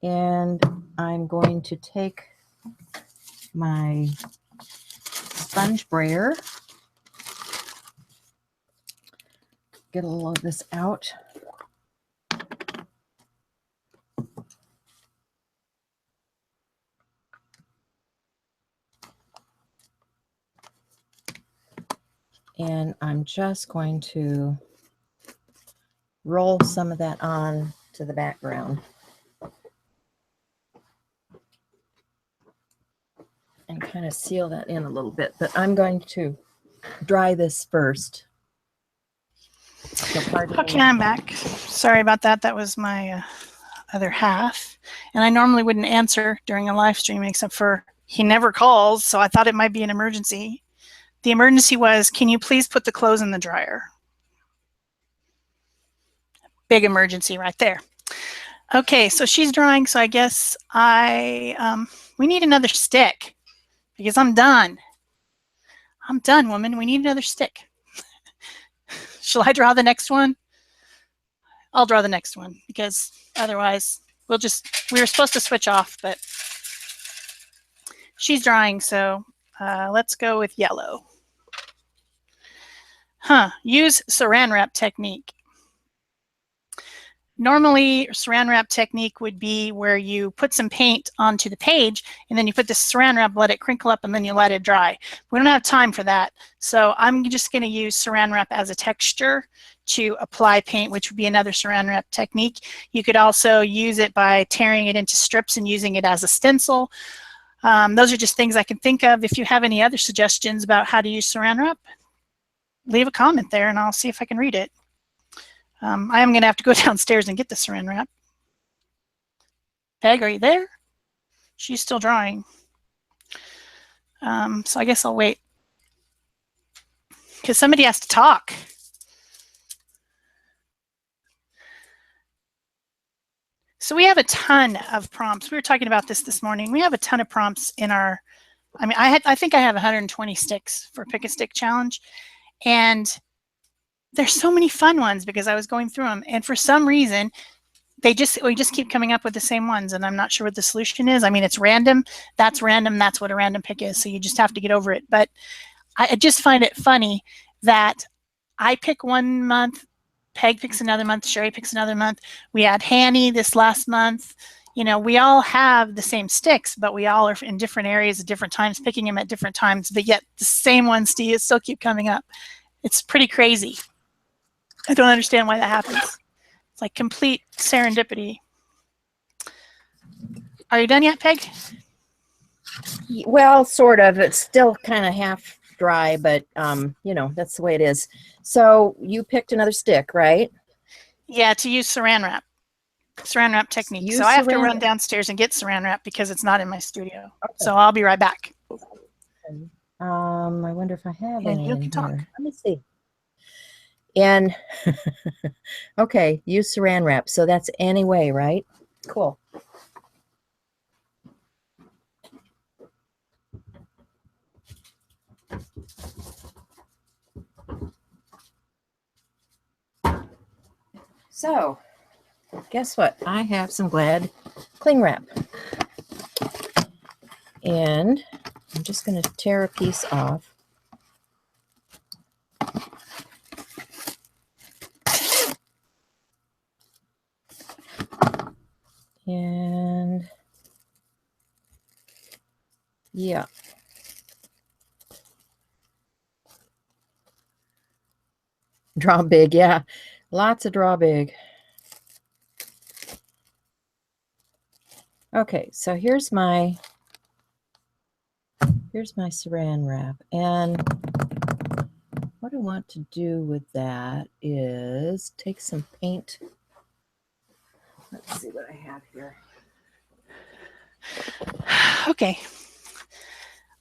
And I'm going to take my sponge brayer, get a little of this out. And I'm just going to roll some of that on to the background. kind of seal that in a little bit, but I'm going to dry this first. So Okay, I'm back. Sorry about that. That was my other half. And I normally wouldn't answer during a live stream except for he never calls, so I thought it might be an emergency. The emergency was, can you please put the clothes in the dryer? Big emergency right there. Okay, so she's drying, so I guess we need another stick because I'm done. I'm done, woman. We need another stick. Shall I draw the next one? I'll draw the next one because otherwise we were supposed to switch off, but she's drying, so let's go with yellow. Use Saran wrap technique. Normally, Saran wrap technique would be where you put some paint onto the page and then you put the Saran wrap, let it crinkle up, and then you let it dry. We don't have time for that. So I'm just going to use Saran wrap as a texture to apply paint, which would be another Saran wrap technique. You could also use it by tearing it into strips and using it as a stencil. Those are just things I can think of. If you have any other suggestions about how to use Saran wrap, leave a comment there and I'll see if I can read it. I am going to have to go downstairs and get the Saran wrap. Peg, are you there? She's still drawing. So I guess I'll wait. Because somebody has to talk. So we have a ton of prompts. We were talking about this morning. We have a ton of prompts in our, I think I have 120 sticks for Pick a Stick Challenge. And there's so many fun ones because I was going through them. And for some reason, we just keep coming up with the same ones. And I'm not sure what the solution is. I mean, it's random. That's random. That's what a random pick is. So you just have to get over it. But I just find it funny that I pick one month, Peg picks another month, Sherry picks another month. We had Hanny this last month. You know, we all have the same sticks, but we all are in different areas at different times, picking them at different times. But yet the same ones still keep coming up. It's pretty crazy. I don't understand why that happens. It's like complete serendipity. Are you done yet, Peg? Well, sort of. It's still kind of half dry, but you know, that's the way it is. So you picked another stick, right? Yeah, to use Saran wrap. Saran wrap technique. So I have to run downstairs and get Saran wrap because it's not in my studio. Okay. So I'll be right back. I wonder if I have any. And you can talk. Let me see. And okay, use Saran wrap. So that's anyway, right? Cool. So guess what? I have some Glad cling wrap. And I'm just going to tear a piece off. And yeah. Draw big, yeah. Lots of draw big. Okay, so here's my Saran wrap. And what I want to do with that is take some paint. Let's see what I have here. Okay.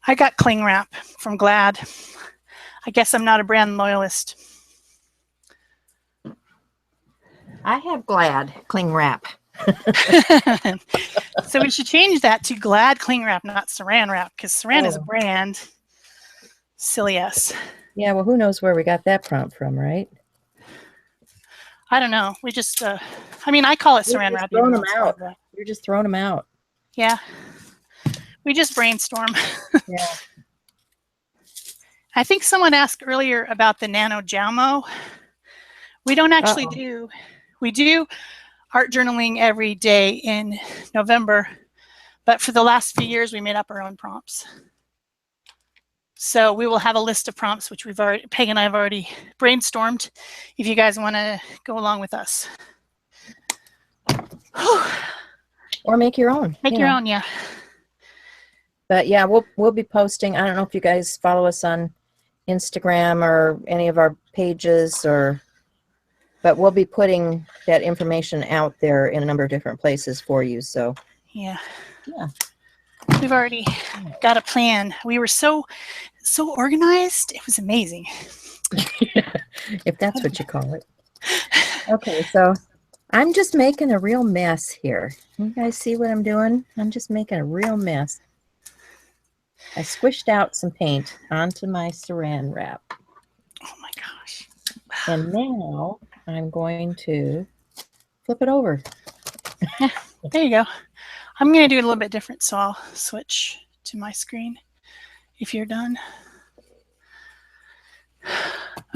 I got cling wrap from Glad. I guess I'm not a brand loyalist. I have Glad cling wrap. So we should change that to Glad cling wrap, not Saran wrap, because Saran is a brand. Silly us. Yeah, well, who knows where we got that prompt from, right? I don't know. We just, I mean, I call it Saran wrap. Throwing them out. You're just throwing them out. Yeah. We just brainstorm. Yeah. I think someone asked earlier about the Nano Jamo. We don't actually do. We do art journaling every day in November, but for the last few years, we made up our own prompts. So we will have a list of prompts, which Peg and I have already brainstormed, if you guys want to go along with us. Or make your own. Make your own, yeah. But yeah, we'll be posting. I don't know if you guys follow us on Instagram or any of our pages, but we'll be putting that information out there in a number of different places for you. So Yeah. yeah, We've already got a plan. We were so organized. It was amazing. if that's what you call it. Okay, so I'm just making a real mess here. You guys see what I'm doing? I'm just making a real mess. I squished out some paint onto my Saran wrap. Oh my gosh. And now I'm going to flip it over. Yeah, there you go. I'm going to do it a little bit different, so I'll switch to my screen if you're done.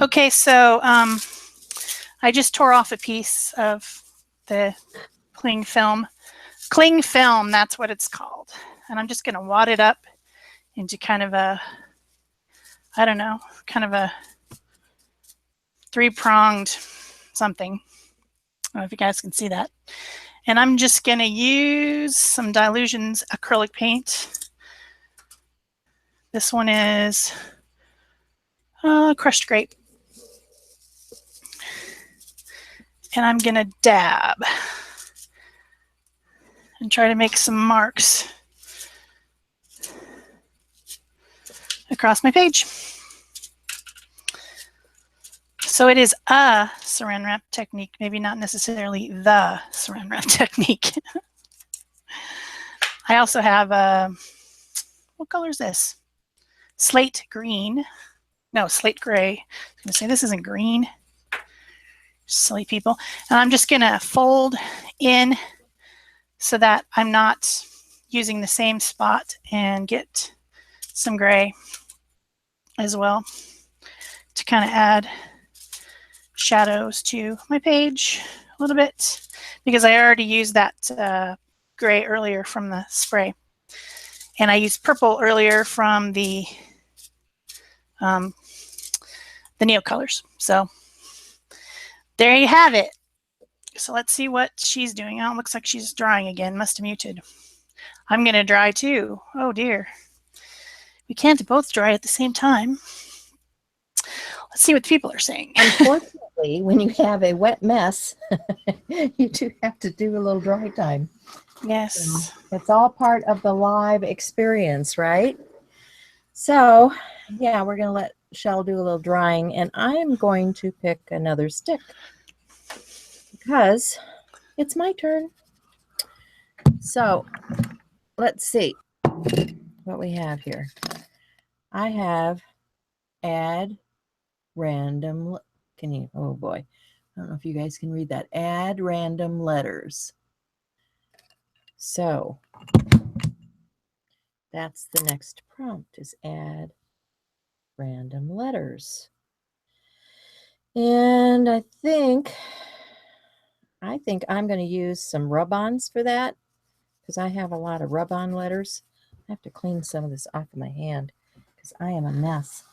Okay, so I just tore off a piece of the cling film. Cling film, that's what it's called. And I'm just going to wad it up into kind of a, I don't know, kind of a three-pronged something. I don't know if you guys can see that. And I'm just going to use some Dilutions acrylic paint. This one is crushed grape. And I'm going to dab and try to make some marks across my page. So it is a Saran wrap technique, maybe not necessarily the Saran wrap technique. I also have what color is this? Slate green. No, slate gray. I was going to say this isn't green. Silly people. And I'm just going to fold in so that I'm not using the same spot and get some gray as well to kind of add shadows to my page a little bit, because I already used that gray earlier from the spray, and I used purple earlier from the Neo colors. So there you have it. So let's see what she's doing. Oh, it looks like she's drying again. Must have muted. I'm going to dry too. Oh dear. We can't both dry at the same time. Let's see what people are saying. Unfortunately, when you have a wet mess, you do have to do a little dry time. Yes. So it's all part of the live experience, right? So, yeah, we're going to let Shel do a little drying, and I'm going to pick another stick because it's my turn. So, let's see what we have here. I have add random, can you, oh boy, I don't know if you guys can read that. Add random letters. So that's the next prompt, is add random letters. And I think I'm going to use some rub-ons for that, because I have a lot of rub-on letters. I have to clean some of this off of my hand because I am a mess.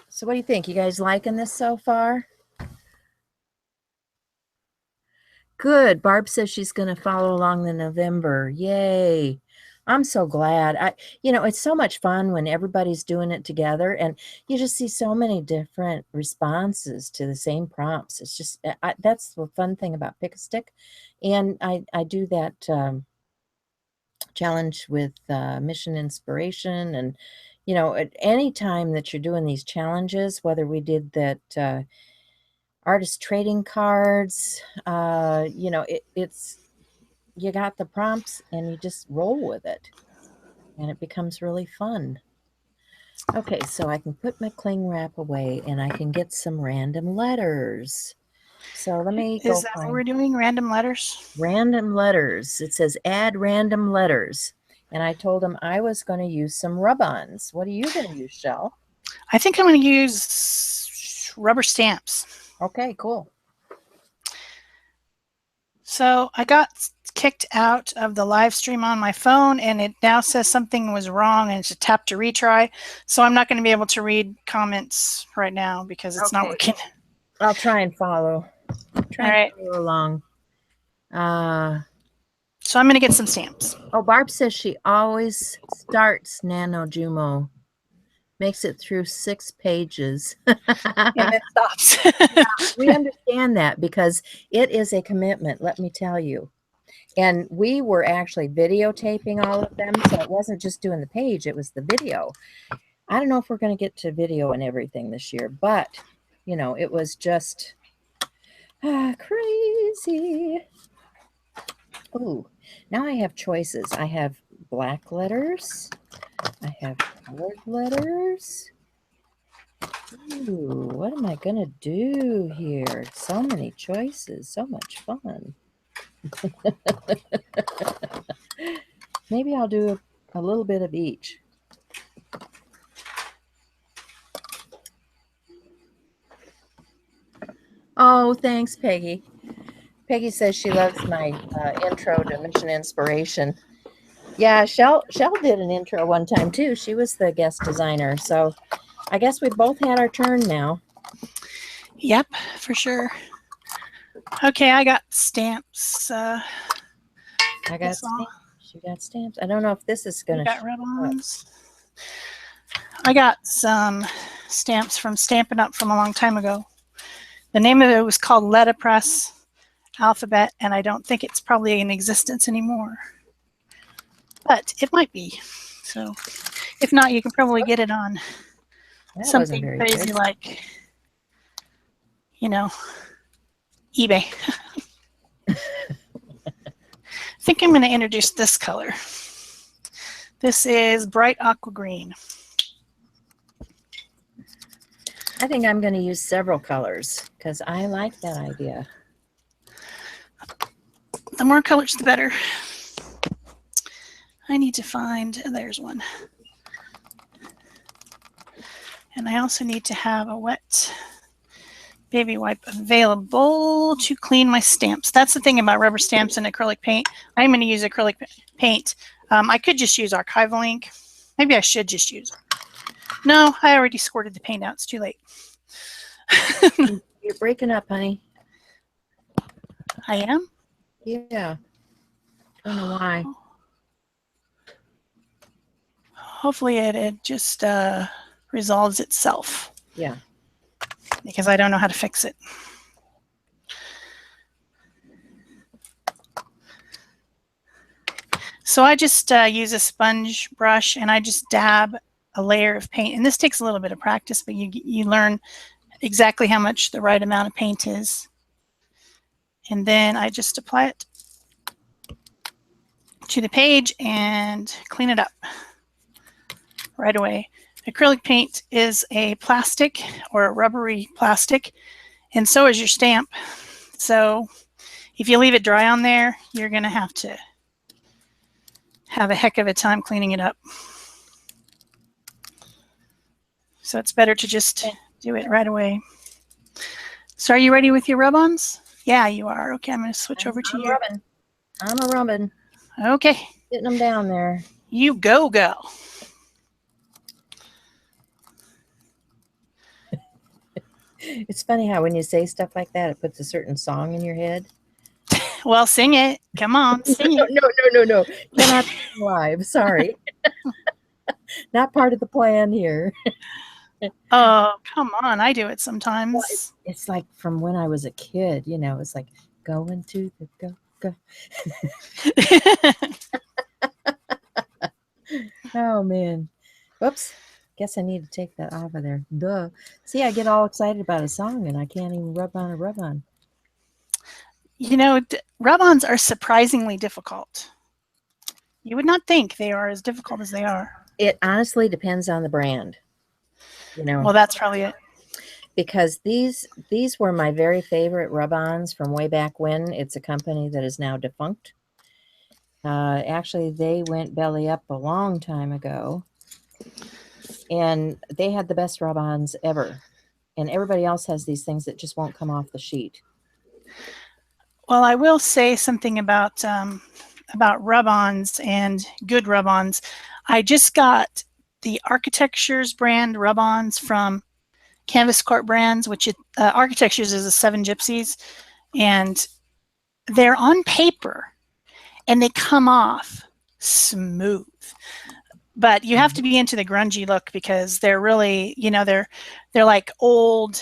So what do you think? You guys liking this so far? Good. Barb says she's going to follow along the November. Yay. I'm so glad. It's so much fun when everybody's doing it together, and you just see so many different responses to the same prompts. It's just, that's the fun thing about Pick a Stick. And I do that challenge with Mission Inspiration. And, at any time that you're doing these challenges, whether we did that artist trading cards, it's, you got the prompts and you just roll with it, and it becomes really fun. Okay, so I can put my cling wrap away and I can get some random letters. So let me go. Is that what we're doing? Random letters? Random letters. It says add random letters. And I told him I was going to use some rub-ons. What are you going to use, Shel? I think I'm going to use rubber stamps. Okay, cool. So I got kicked out of the live stream on my phone, and it now says something was wrong and it's a tap to retry. So I'm not going to be able to read comments right now because it's not working. I'll try and follow. Follow along. So I'm going to get some stamps. Oh, Barb says she always starts Nano Jumo, makes it through 6 pages. And then stops. We understand that because it is a commitment, let me tell you. And we were actually videotaping all of them, so it wasn't just doing the page, it was the video. I don't know if we're going to get to video and everything this year, but, you know, it was just crazy. Oh, now I have choices. I have black letters. I have colored letters. Ooh, what am I going to do here? So many choices. So much fun. Maybe I'll do a little bit of each. Oh, thanks, Peggy. Peggy says she loves my intro to Mission Inspiration. Yeah, Shel did an intro one time too. She was the guest designer. So I guess we both had our turn now. Yep, for sure. Okay, I got stamps. I got stamps. She got stamps. I don't know if this is going to got rub-ons. I got some stamps from Stampin' Up! From a long time ago. The name of it was called Letterpress Alphabet, and I don't think it's probably in existence anymore. But it might be. So if not, you can probably get it on something crazy like, you know, eBay. I think I'm going to introduce this color. This is bright aqua green. I think I'm going to use several colors because I like that idea. The more colors, the better. I need to find, there's one. And I also need to have a wet baby wipe available to clean my stamps. That's the thing about rubber stamps and acrylic paint. I'm going to use acrylic paint. I could just use archival ink. Maybe I should just use. No, I already squirted the paint out. It's too late. You're breaking up, honey. I am? Yeah. I don't know why. Hopefully it just resolves itself. Yeah. Because I don't know how to fix it. So I just use a sponge brush and I just dab a layer of paint. And this takes a little bit of practice, but you learn exactly how much the right amount of paint is. And then I just apply it to the page and clean it up right away. Acrylic paint is a plastic or a rubbery plastic, and so is your stamp. So if you leave it dry on there, you're going to have a heck of a time cleaning it up. So it's better to just do it right away. So are you ready with your rub-ons? Yeah, you are. Okay, I'm going to switch over to you. I'm a rubbing. Okay. Getting them down there. You go, girl. It's funny how when you say stuff like that, it puts a certain song in your head. Well, sing it. Come on, sing it. No. Cannot sing live. Sorry. Not part of the plan here. Oh, come on. I do it sometimes. It's like from when I was a kid, you know, it's like going to the go. Oh, man. Whoops. Guess I need to take that off of there. Duh. See, I get all excited about a song and I can't even rub on a rub-on. You know, rub-ons are surprisingly difficult. You would not think they are as difficult as they are. It honestly depends on the brand. You know. Well, that's probably it. Because these were my very favorite rub-ons from way back when. It's a company that is now defunct. Actually, they went belly up a long time ago. And they had the best rub-ons ever. And everybody else has these things that just won't come off the sheet. Well, I will say something about rub-ons and good rub-ons. I just got the Architectures brand rub-ons from Canvas Court Brands, which Architectures is a 7 Gypsies, and they're on paper. and they come off smooth. But you have to be into the grungy look because they're really, you know, they're like old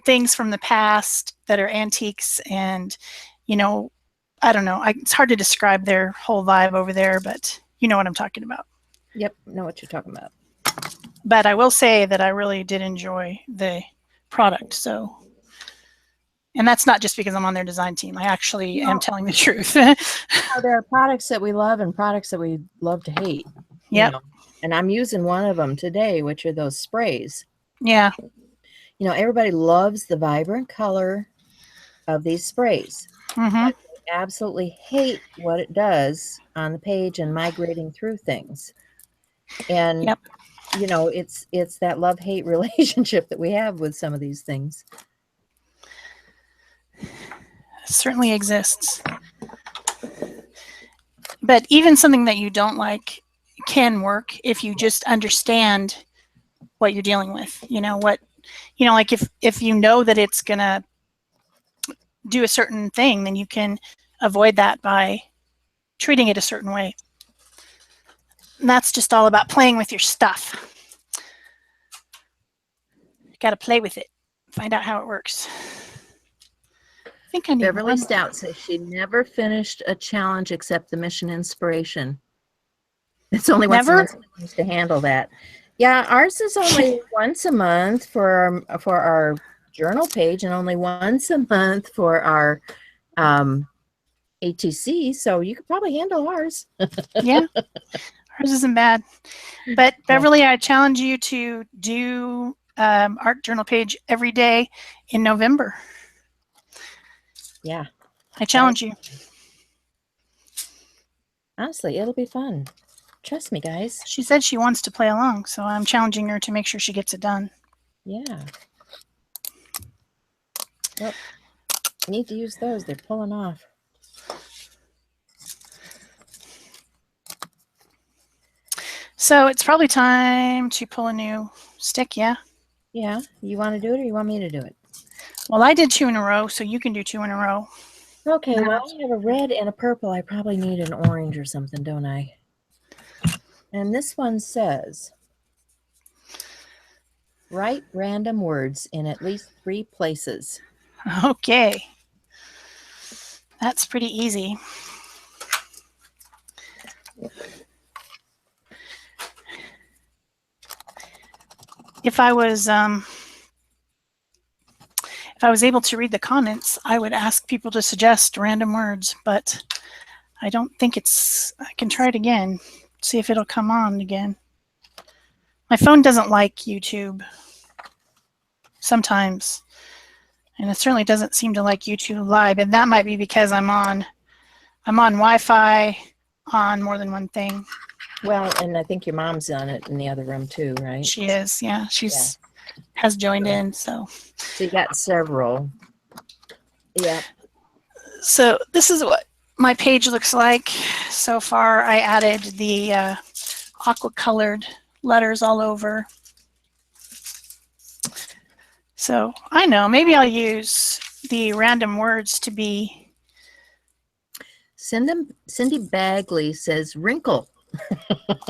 things from the past that are antiques, and you know, I don't know. It's hard to describe their whole vibe over there, but you know what I'm talking about. Yep, know what you're talking about. But I will say that I really did enjoy the product. So, and that's not just because I'm on their design team. I actually am telling the truth. There are products that we love and products that we love to hate. Yep. You know? And I'm using one of them today, which are those sprays. Yeah. You know, everybody loves the vibrant color of these sprays. Mm-hmm. But they absolutely hate what it does on the page and migrating through things. And Yep. you know, it's that love-hate relationship that we have with some of these things. It certainly exists. But even something that you don't like can work if you just understand what you're dealing with. You know, like if you know that it's going to do a certain thing, then you can avoid that by treating it a certain way. And that's just all about playing with your stuff. You got to play with it, find out how it works. I think I need Beverly one. Stout says she never finished a challenge except the Mission Inspiration. It's only once a month to handle that. Yeah, ours is only once a month for our journal page, and only once a month for our ATC. So you could probably handle ours. Yeah, ours isn't bad. But Beverly, I challenge you to do art journal page every day in November. Yeah, I challenge you. Honestly, it'll be fun. Trust me, guys. She said she wants to play along, so I'm challenging her to make sure she gets it done. Yeah. Well, need to use those. They're pulling off. So it's probably time to pull a new stick, yeah? Yeah. You want to do it or you want me to do it? Well, I did 2 in a row, so you can do 2 in a row. Okay, well, I have a red and a purple. I probably need an orange or something, don't I? And this one says, write random words in at least 3 places. Okay. That's pretty easy. If I was able to read the comments, I would ask people to suggest random words, but I don't think I can try it again, see if it'll come on again. My phone doesn't like YouTube sometimes, and it certainly doesn't seem to like YouTube Live, and that might be because I'm on Wi-Fi on more than one thing. Well, and I think your mom's on it in the other room too, right? She is, yeah. Has joined in, so. So you got several. Yeah. So this is what my page looks like so far. I added the aqua colored letters all over. So I know, maybe I'll use the random words to be. Cindy Bagley says wrinkle.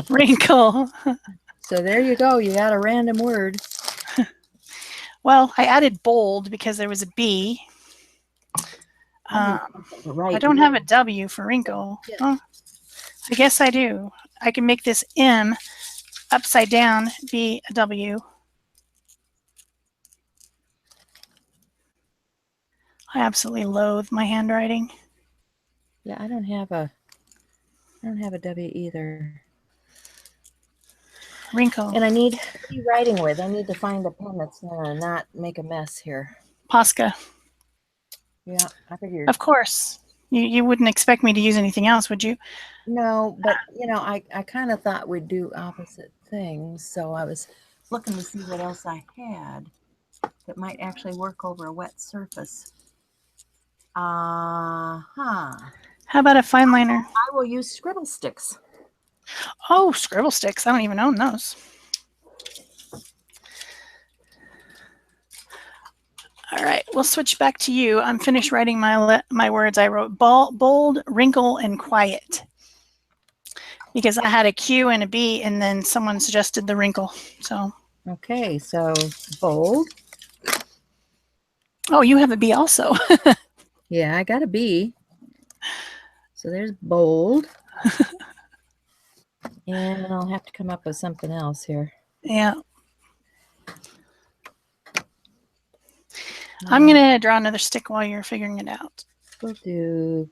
Wrinkle. So there you go. You got a random word. Well, I added bold because there was a B. Right. I don't have a W for wrinkle. Yeah. Oh, I guess I do. I can make this M upside down be a W. I absolutely loathe my handwriting. Yeah, I don't have a W either. Wrinkle. And I need to be writing with. I need to find a pen that's gonna not make a mess here. Posca. Yeah, I figured. Of course. You wouldn't expect me to use anything else, would you? No, but you know, I kind of thought we'd do opposite things, so I was looking to see what else I had that might actually work over a wet surface. How about a fine liner? I will use scribble sticks. Oh, scribble sticks. I don't even own those. All right. we'll switch back to you. I'm finished writing my words. I wrote bold, wrinkle, and quiet because I had a Q and a B, and then someone suggested the wrinkle. So Okay, so bold. oh, you have a B also. Yeah, I got a B. So there's bold. And I'll have to come up with something else here. Yeah. I'm going to draw another stick while you're figuring it out. We'll do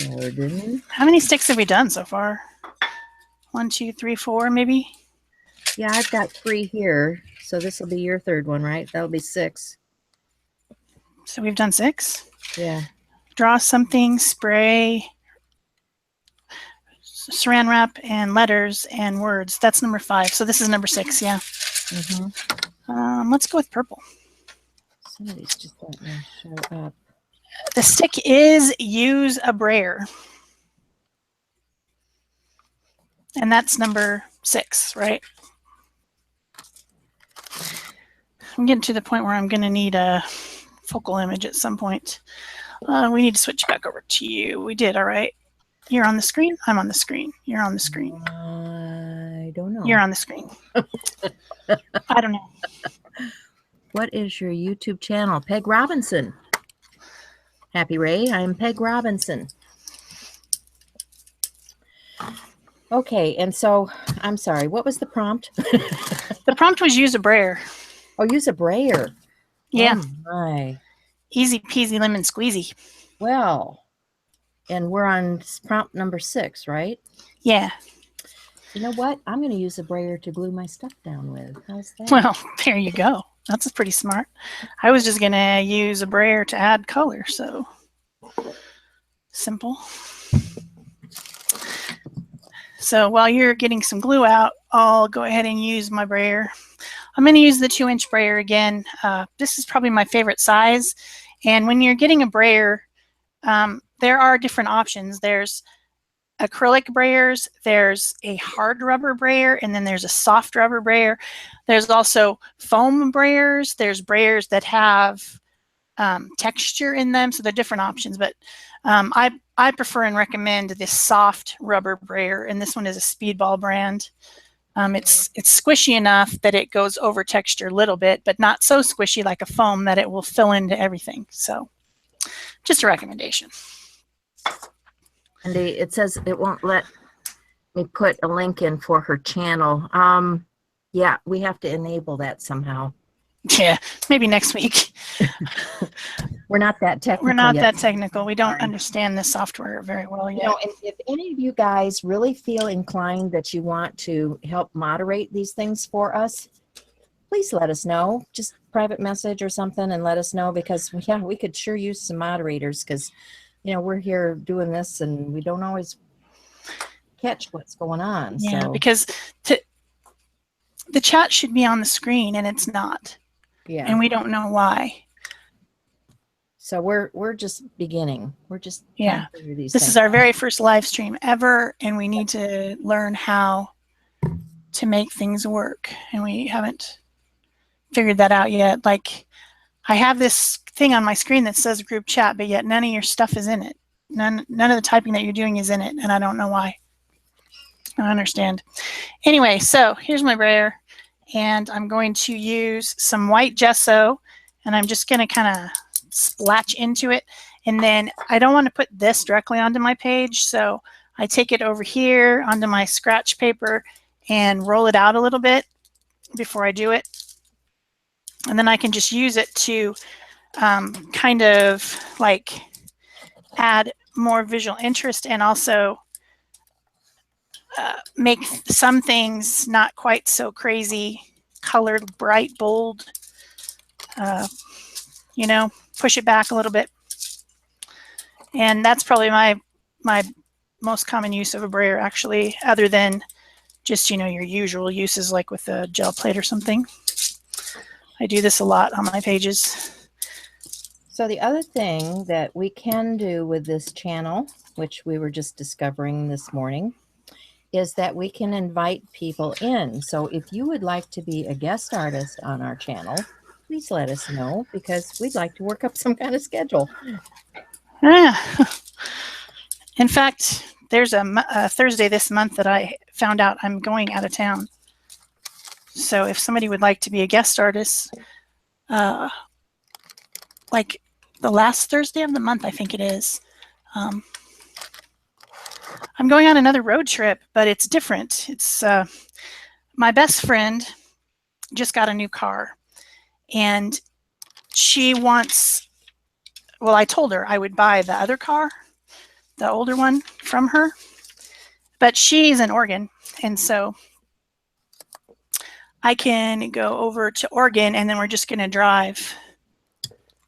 garden. How many sticks have we done so far? 1, 2, 3, 4, maybe? Yeah, I've got 3 here. So this will be your third one, right? That'll be 6. So we've done 6? Yeah. Draw something, spray, saran wrap, and letters and words. That's number 5. So this is number 6, yeah. Let's go with purple. Some of these just don't show up. The stick is use a brayer. And that's number 6, right? I'm getting to the point where I'm going to need a focal image at some point. We need to switch back over to you. We did, all right. You're on the screen. I'm on the screen. You're on the screen. I don't know. You're on the screen. I don't know. What is your YouTube channel? Peg Robinson. Happy Ray, I'm Peg Robinson. Okay, and so, I'm sorry, what was the prompt? The prompt was use a brayer. Oh, use a brayer. Yeah. Oh my. Easy peasy lemon squeezy. Well, and we're on prompt number 6, right? Yeah. You know what? I'm going to use a brayer to glue my stuff down with. How's that? Well, there you go. That's pretty smart. I was just going to use a brayer to add color, so simple. So while you're getting some glue out, I'll go ahead and use my brayer. I'm going to use the 2-inch brayer again. This is probably my favorite size. And when you're getting a brayer, there are different options. There's acrylic brayers, there's a hard rubber brayer, and then there's a soft rubber brayer. There's also foam brayers. There's brayers that have texture in them, so they're different options. But I prefer and recommend this soft rubber brayer, and this one is a Speedball brand. It's squishy enough that it goes over texture a little bit, but not so squishy like a foam that it will fill into everything. So just a recommendation. And it says it won't let me put a link in for her channel. Yeah, we have to enable that somehow. Yeah, maybe next week. We're not that technical. We're not yet. that technical. We don't understand this software very well yet. You know, and if any of you guys really feel inclined that you want to help moderate these things for us, please let us know. Just private message or something and let us know, because yeah, we could sure use some moderators, because you know, we're here doing this and we don't always catch what's going on. Yeah, so. because the chat should be on the screen and it's not. Yeah. And we don't know why. So we're just beginning. We're just yeah. This things. Is our very first live stream ever, and we need to learn how to make things work. And we haven't figured that out yet. Like, I have this thing on my screen that says group chat, but yet none of your stuff is in it. None of the typing that you're doing is in it, and I don't know why. I don't understand. Anyway, so here's my brayer, and I'm going to use some white gesso, and I'm just going to kind of splatch into it. And then I don't want to put this directly onto my page, so I take it over here onto my scratch paper and roll it out a little bit before I do it. And then I can just use it to kind of like add more visual interest, and also make some things not quite so crazy, colored, bright, bold, you know, push it back a little bit. And that's probably my most common use of a brayer, actually, other than just, you know, your usual uses like with a gel plate or something. I do this a lot on my pages. So the other thing that we can do with this channel, which we were just discovering this morning, is that we can invite people in. So if you would like to be a guest artist on our channel, please let us know because we'd like to work up some kind of schedule. Yeah. In fact, there's a Thursday this month that I found out I'm going out of town. So if somebody would like to be a guest artist, like the last Thursday of the month, I think it is, I'm going on another road trip, but it's different. It's my best friend just got a new car, and she wants, well, I told her I would buy the other car, the older one, from her, but she's in Oregon, and so I can go over to Oregon, and then we're just going to drive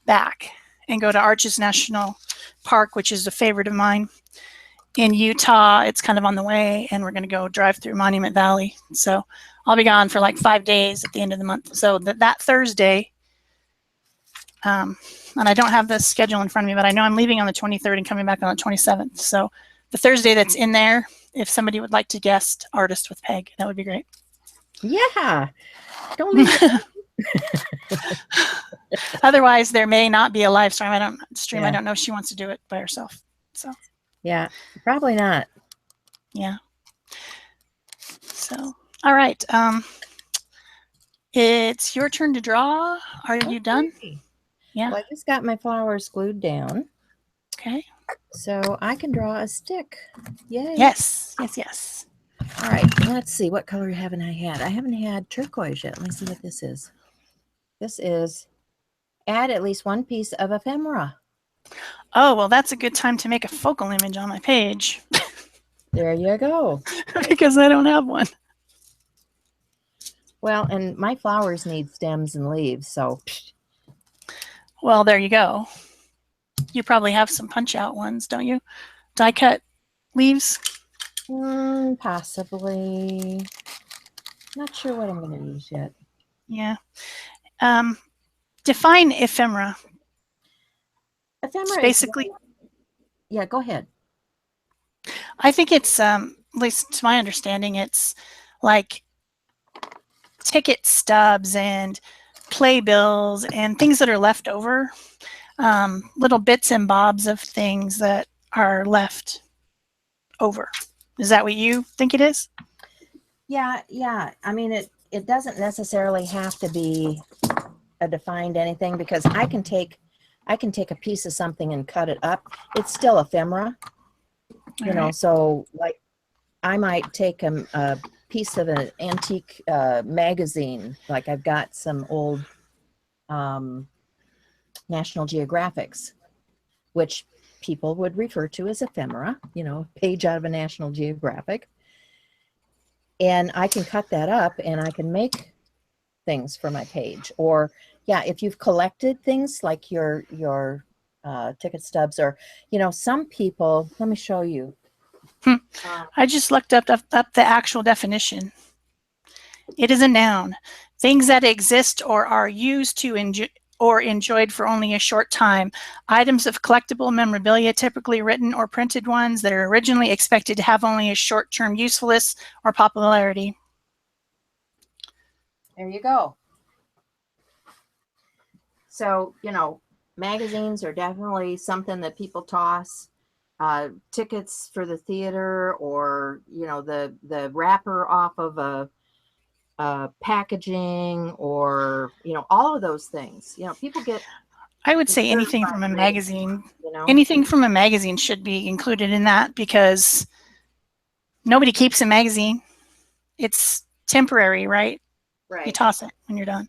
back and go to Arches National Park, which is a favorite of mine. In Utah, it's kind of on the way, and we're going to go drive through Monument Valley. So I'll be gone for like 5 days at the end of the month. So that Thursday, and I don't have the schedule in front of me, but I know I'm leaving on the 23rd and coming back on the 27th. So the Thursday that's in there, if somebody would like to guest artist with Peg, that would be great. Yeah. Don't leave it. Otherwise, there may not be a live stream. I don't Yeah. I don't know if she wants to do it by herself. So Yeah, probably not. yeah. So all right. It's your turn to draw. Are you done? Okay. Yeah. Well, I just got my flowers glued down, Okay. so I can draw a stick. Yay. Yes. Yes. Yes. All right, let's see. What color haven't I had? I haven't had turquoise yet. Let me see what this is. This is add at least one piece of ephemera. Oh, well, that's a good time to make a focal image on my page There you go. because I don't have one. Well, and my flowers need stems and leaves, so Well, there you go. You probably have some punch out ones, don't you? Die cut leaves? possibly. Not sure what I'm going to use yet. Yeah. Define ephemera. Ephemera It's is basically, yeah, go ahead. I think it's, at least to my understanding, it's like ticket stubs and playbills and things that are left over, little bits and bobs of things that are left over. Is that what you think it is? Yeah. I mean, it doesn't necessarily have to be a defined anything because I can take a piece of something and cut it up. It's still ephemera, you know. So like, I might take a piece of an antique magazine. Like I've got some old National Geographics, which people would refer to as ephemera, you know, page out of a National Geographic. And I can cut that up and I can make things for my page. Or yeah, if you've collected things like your ticket stubs, or, you know, some people, let me show you. I just looked up the actual definition. It is a noun. Things that exist or are used to or enjoyed for only a short time. Items of collectible memorabilia, typically written or printed ones that are originally expected to have only a short-term usefulness or popularity. There you go. So, you know, magazines are definitely something that people toss. Tickets for the theater, or, you know, the wrapper off of a packaging, or, you know, all of those things. You know, people get. I would say anything from a magazine. You know, anything from a magazine should be included in that because nobody keeps a magazine. It's temporary, right? right. You toss it when you're done.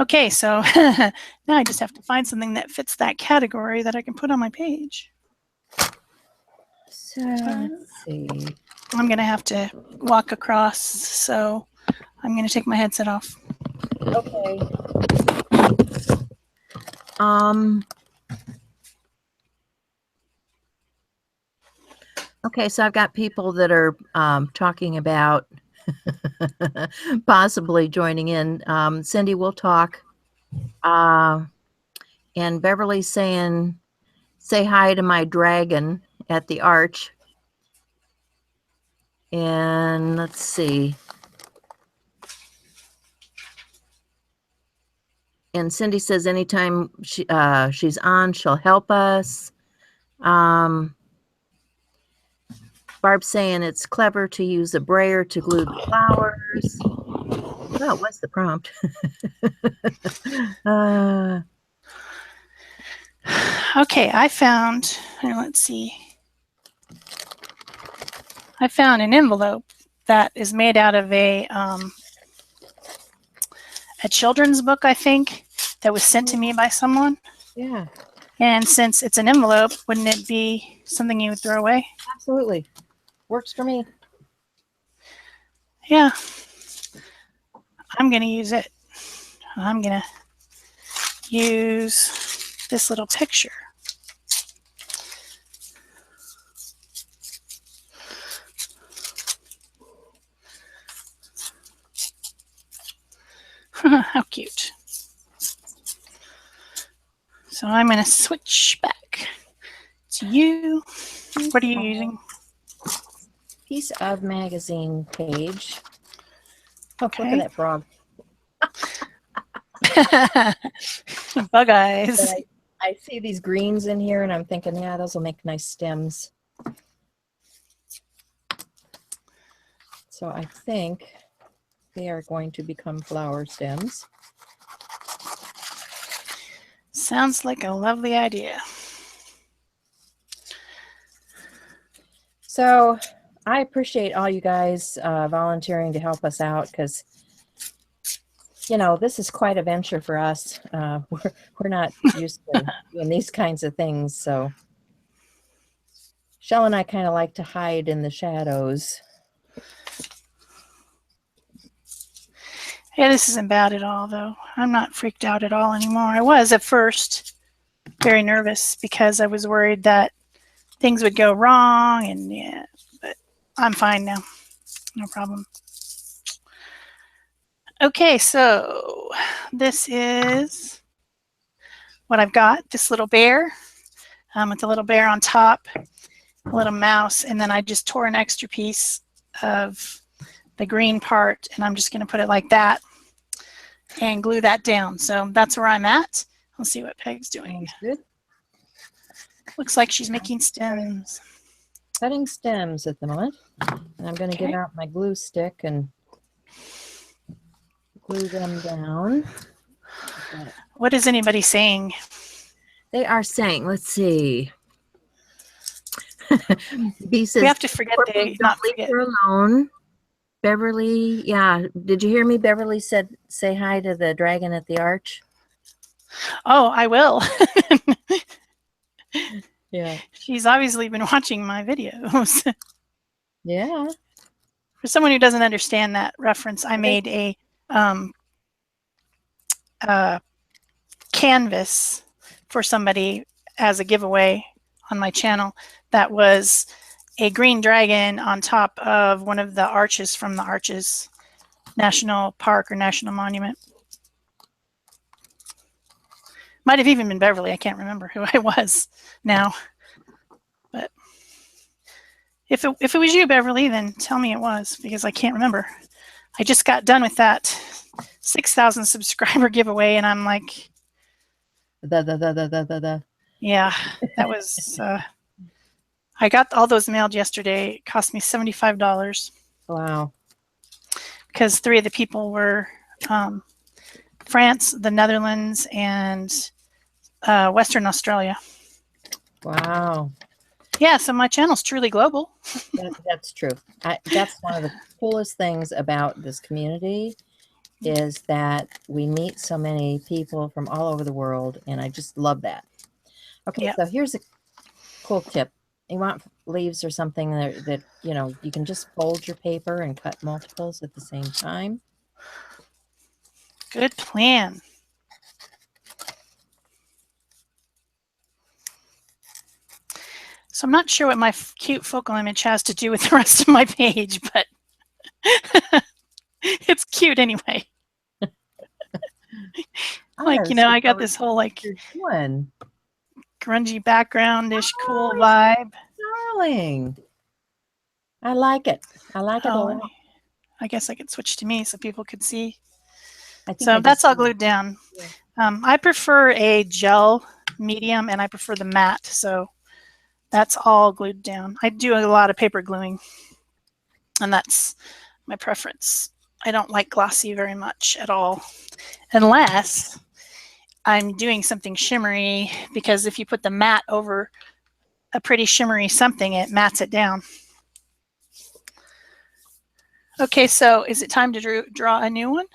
Okay, so now I just have to find something that fits that category that I can put on my page. So let's see. I'm going to have to walk across, so I'm going to take my headset off. Okay. Okay, so I've got people that are talking about possibly joining in. Cindy will talk. And Beverly's saying, say hi to my dragon at the arch. And let's see. And Cindy says anytime she's on, she'll help us. Barb's saying it's clever to use a brayer to glue the flowers. Well, what's the prompt? Okay, I found, let's see. I found an envelope that is made out of a children's book, I think, that was sent to me by someone. Yeah. And since it's an envelope, wouldn't it be something you would throw away? Absolutely. Works for me. Yeah. I'm going to use it. I'm going to use this little picture. How cute. So I'm going to switch back to you. What are you using? Piece of magazine page. Okay. Look at that frog. Bug eyes. I see these greens in here and I'm thinking, yeah, those will make nice stems. So I think they are going to become flower stems. Sounds like a lovely idea. So I appreciate all you guys volunteering to help us out because, you know, this is quite a venture for us. We're not used to doing these kinds of things. So Shel and I kind of like to hide in the shadows. Yeah, this isn't bad at all, though. I'm not freaked out at all anymore. I was at first very nervous because I was worried that things would go wrong, and yeah, but I'm fine now. No problem. Okay, so this is what I've got. This little bear with a little bear on top, a little mouse, and then I just tore an extra piece of the green part, and I'm just going to put it like that and glue that down. So that's where I'm at. Let's see what Peg's doing. Good. Looks like she's making stems. Cutting stems at the moment. And I'm going to get out my glue stick and glue them down. What is anybody saying? They are saying, let's see. B says, We have to forget they not leave forget. her alone. Beverly, yeah. Did you hear me? Beverly said, say hi to the dragon at the arch. Oh, I will. Yeah. She's obviously been watching my videos. Yeah. For someone who doesn't understand that reference, I made a canvas for somebody as a giveaway on my channel that was a green dragon on top of one of the arches from the Arches National Park or National Monument. Might have even been Beverly. I can't remember who I was now. But if it was you, Beverly, then tell me it was, because I can't remember. I just got done with that 6,000 subscriber giveaway, and I'm like, yeah, that was. I got all those mailed yesterday. It cost me $75. Wow. Because 3 of the people were France, the Netherlands, and Western Australia. Wow. Yeah, so my channel's truly global. That's true. That's one of the coolest things about this community is that we meet so many people from all over the world, and I just love that. Okay, Yep. So here's a cool tip. You want leaves or something that you know, you can just fold your paper and cut multiples at the same time. Good plan. So I'm not sure what my cute focal image has to do with the rest of my page, but it's cute anyway. Like, you know, I got this whole like grungy background-ish cool vibe. Darling. I like it. I like it a lot. I guess I could switch to me so people could see. I think So that's all glued down. Yeah. I prefer a gel medium, and I prefer the matte, so that's all glued down. I do a lot of paper gluing, and that's my preference. I don't like glossy very much at all, unless I'm doing something shimmery, because if you put the matte over a pretty shimmery something, it mattes it down. Okay, so is it time to draw a new one?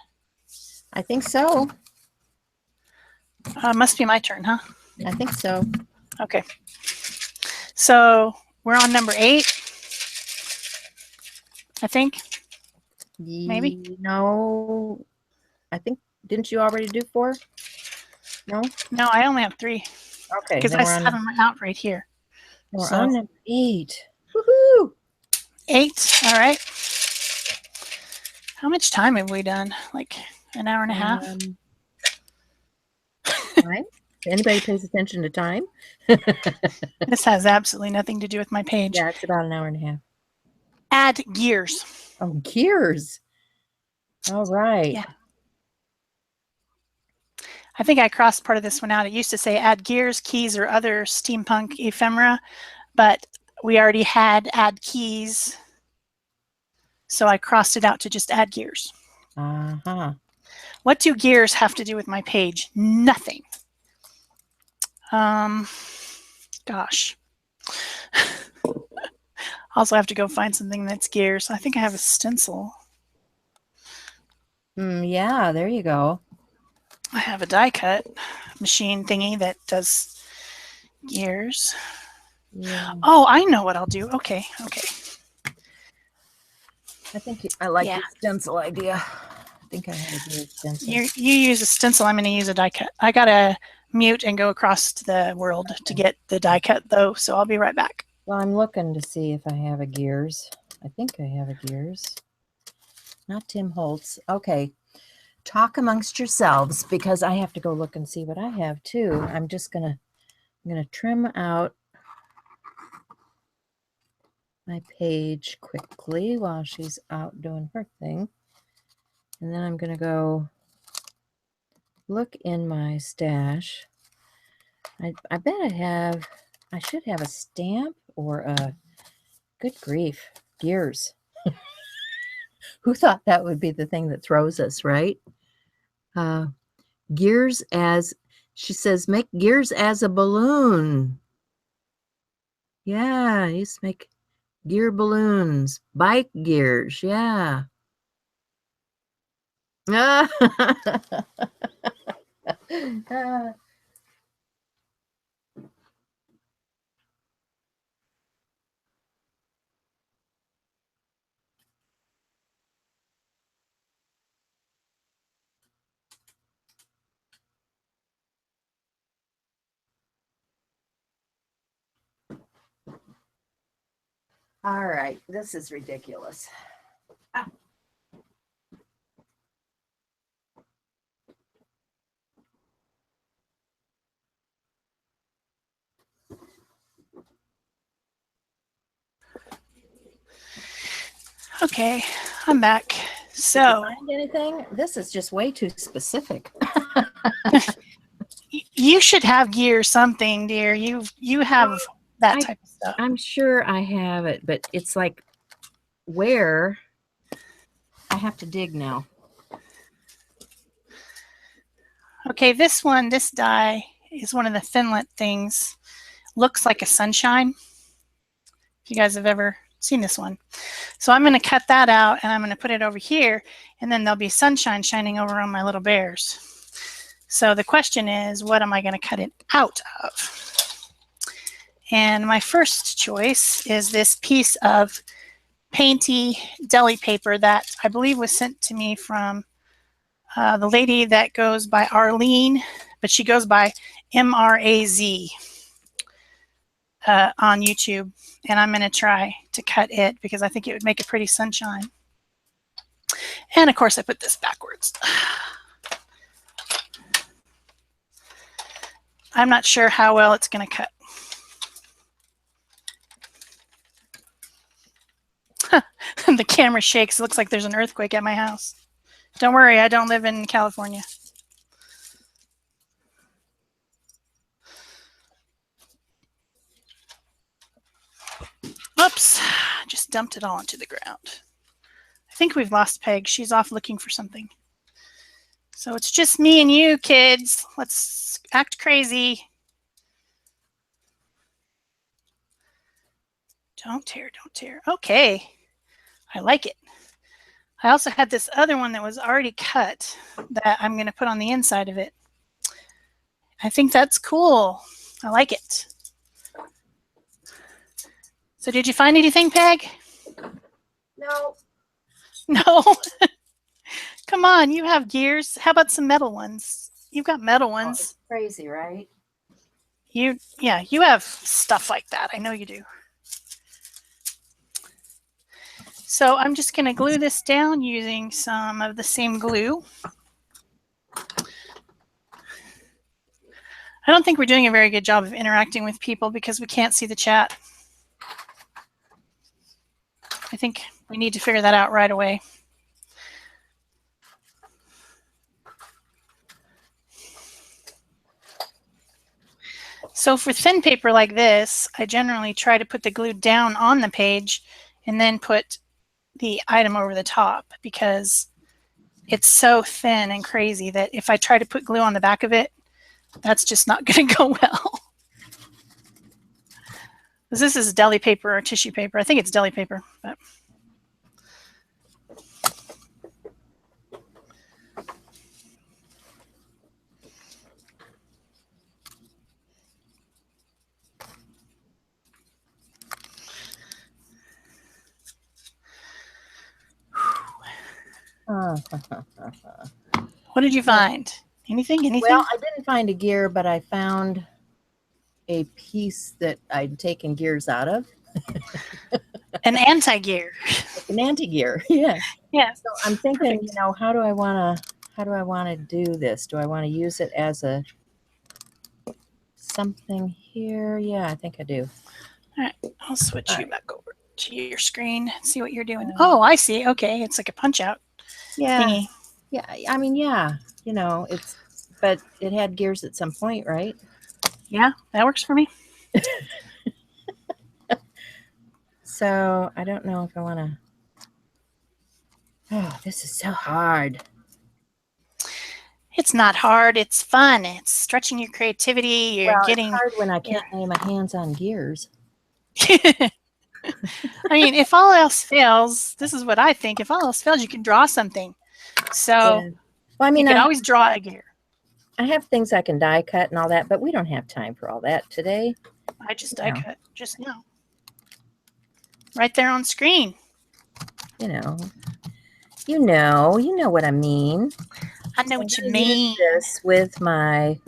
I think so. Must be my turn, huh? I think so. Okay. So we're on number 8, I think. Maybe. No, I think, didn't you already do 4? No? No, I only have 3. Okay. Because I have them out right here. We're So, on number 8. Woohoo! 8. All right. How much time have we done? Like an hour and a half? Time? Anybody pays attention to time? This has absolutely nothing to do with my page. Yeah, it's about an hour and a half. Add gears. Oh, gears. All right. Yeah. I think I crossed part of this one out. It used to say add gears, keys, or other steampunk ephemera, but we already had add keys, so I crossed it out to just add gears. Uh-huh. What do gears have to do with my page? Nothing. Gosh. Also have to go find something that's gears. I think I have a stencil. Yeah, there you go. I have a die cut machine thingy that does gears. Yeah. Oh, I know what I'll do. Okay. I think I like Yeah. the stencil idea. I think I have a gear stencil. You use a stencil. I'm going to use a die cut. I got to mute and go across to the world to get the die cut, though, so I'll be right back. Well, I'm looking to see if I have a gears. I think I have a gears. Not Tim Holtz. Okay. Talk amongst yourselves, because I have to go look and see what I have too. I'm gonna trim out my page quickly while she's out doing her thing. And then I'm gonna go look in my stash. I bet I should have a stamp or a, good grief, gears. Who thought that would be the thing that throws us, right? Gears as, she says, make gears as a balloon. Yeah, I used to make gear balloons, bike gears. Yeah. All right, this is ridiculous. Okay, I'm back. So, find anything? This is just way too specific. you should have gear something, dear. You have that type of stuff. I'm sure I have it, but it's like where I have to dig now. Okay, this die is one of the Finlet things. Looks like a sunshine. If you guys have ever seen this one. So I'm going to cut that out and I'm going to put it over here, and then there'll be sunshine shining over on my little bears. So the question is, what am I going to cut it out of? And my first choice is this piece of painty deli paper that I believe was sent to me from the lady that goes by Arlene, but she goes by MRAZ on YouTube. And I'm going to try to cut it because I think it would make a pretty sunshine. And of course I put this backwards. I'm not sure how well it's going to cut. The camera shakes. It looks like there's an earthquake at my house. Don't worry, I don't live in California. dumped it all onto the ground. I think we've lost Peg. She's off looking for something. So it's just me and you, kids. Let's act crazy. Don't tear, don't tear. Okay, I like it. I also had this other one that was already cut that I'm going to put on the inside of it. I think that's cool. I like it. So did you find anything, Peg? No. No. Come on, you have gears. How about some metal ones? You've got metal ones. Oh, crazy, right? You have stuff like that. I know you do. So I'm just going to glue this down using some of the same glue. I don't think we're doing a very good job of interacting with people because we can't see the chat. I think we need to figure that out right away. So for thin paper like this, I generally try to put the glue down on the page and then put the item over the top because it's so thin and crazy that if I try to put glue on the back of it, that's just not going to go well. This is deli paper or tissue paper. I think it's deli paper. But. What did you find? Anything? Anything? Well, I didn't find a gear, but I found a piece that I'd taken gears out of. An anti-gear. An anti-gear, yeah. Yeah. So I'm thinking, Perfect. how do I want to do this? Do I want to use it as a something here? Yeah, I think I do. All right, I'll switch you back over to your screen. See what you're doing. Oh, I see. Okay, it's like a punch-out thingy. Yeah. I mean, yeah. But it had gears at some point, right? Yeah, that works for me. So I don't know if I want to. Oh, this is so hard. It's not hard. It's fun. It's stretching your creativity. You're getting. It's hard when I can't lay my hands on gears. I mean, if all else fails, this is what I think. If all else fails, you can draw something. So, well, I mean, you can always draw a gear. I have things I can die cut and all that, but we don't have time for all that today. I just die cut just now. Right there on screen. You know what I mean. I know what you mean. This with my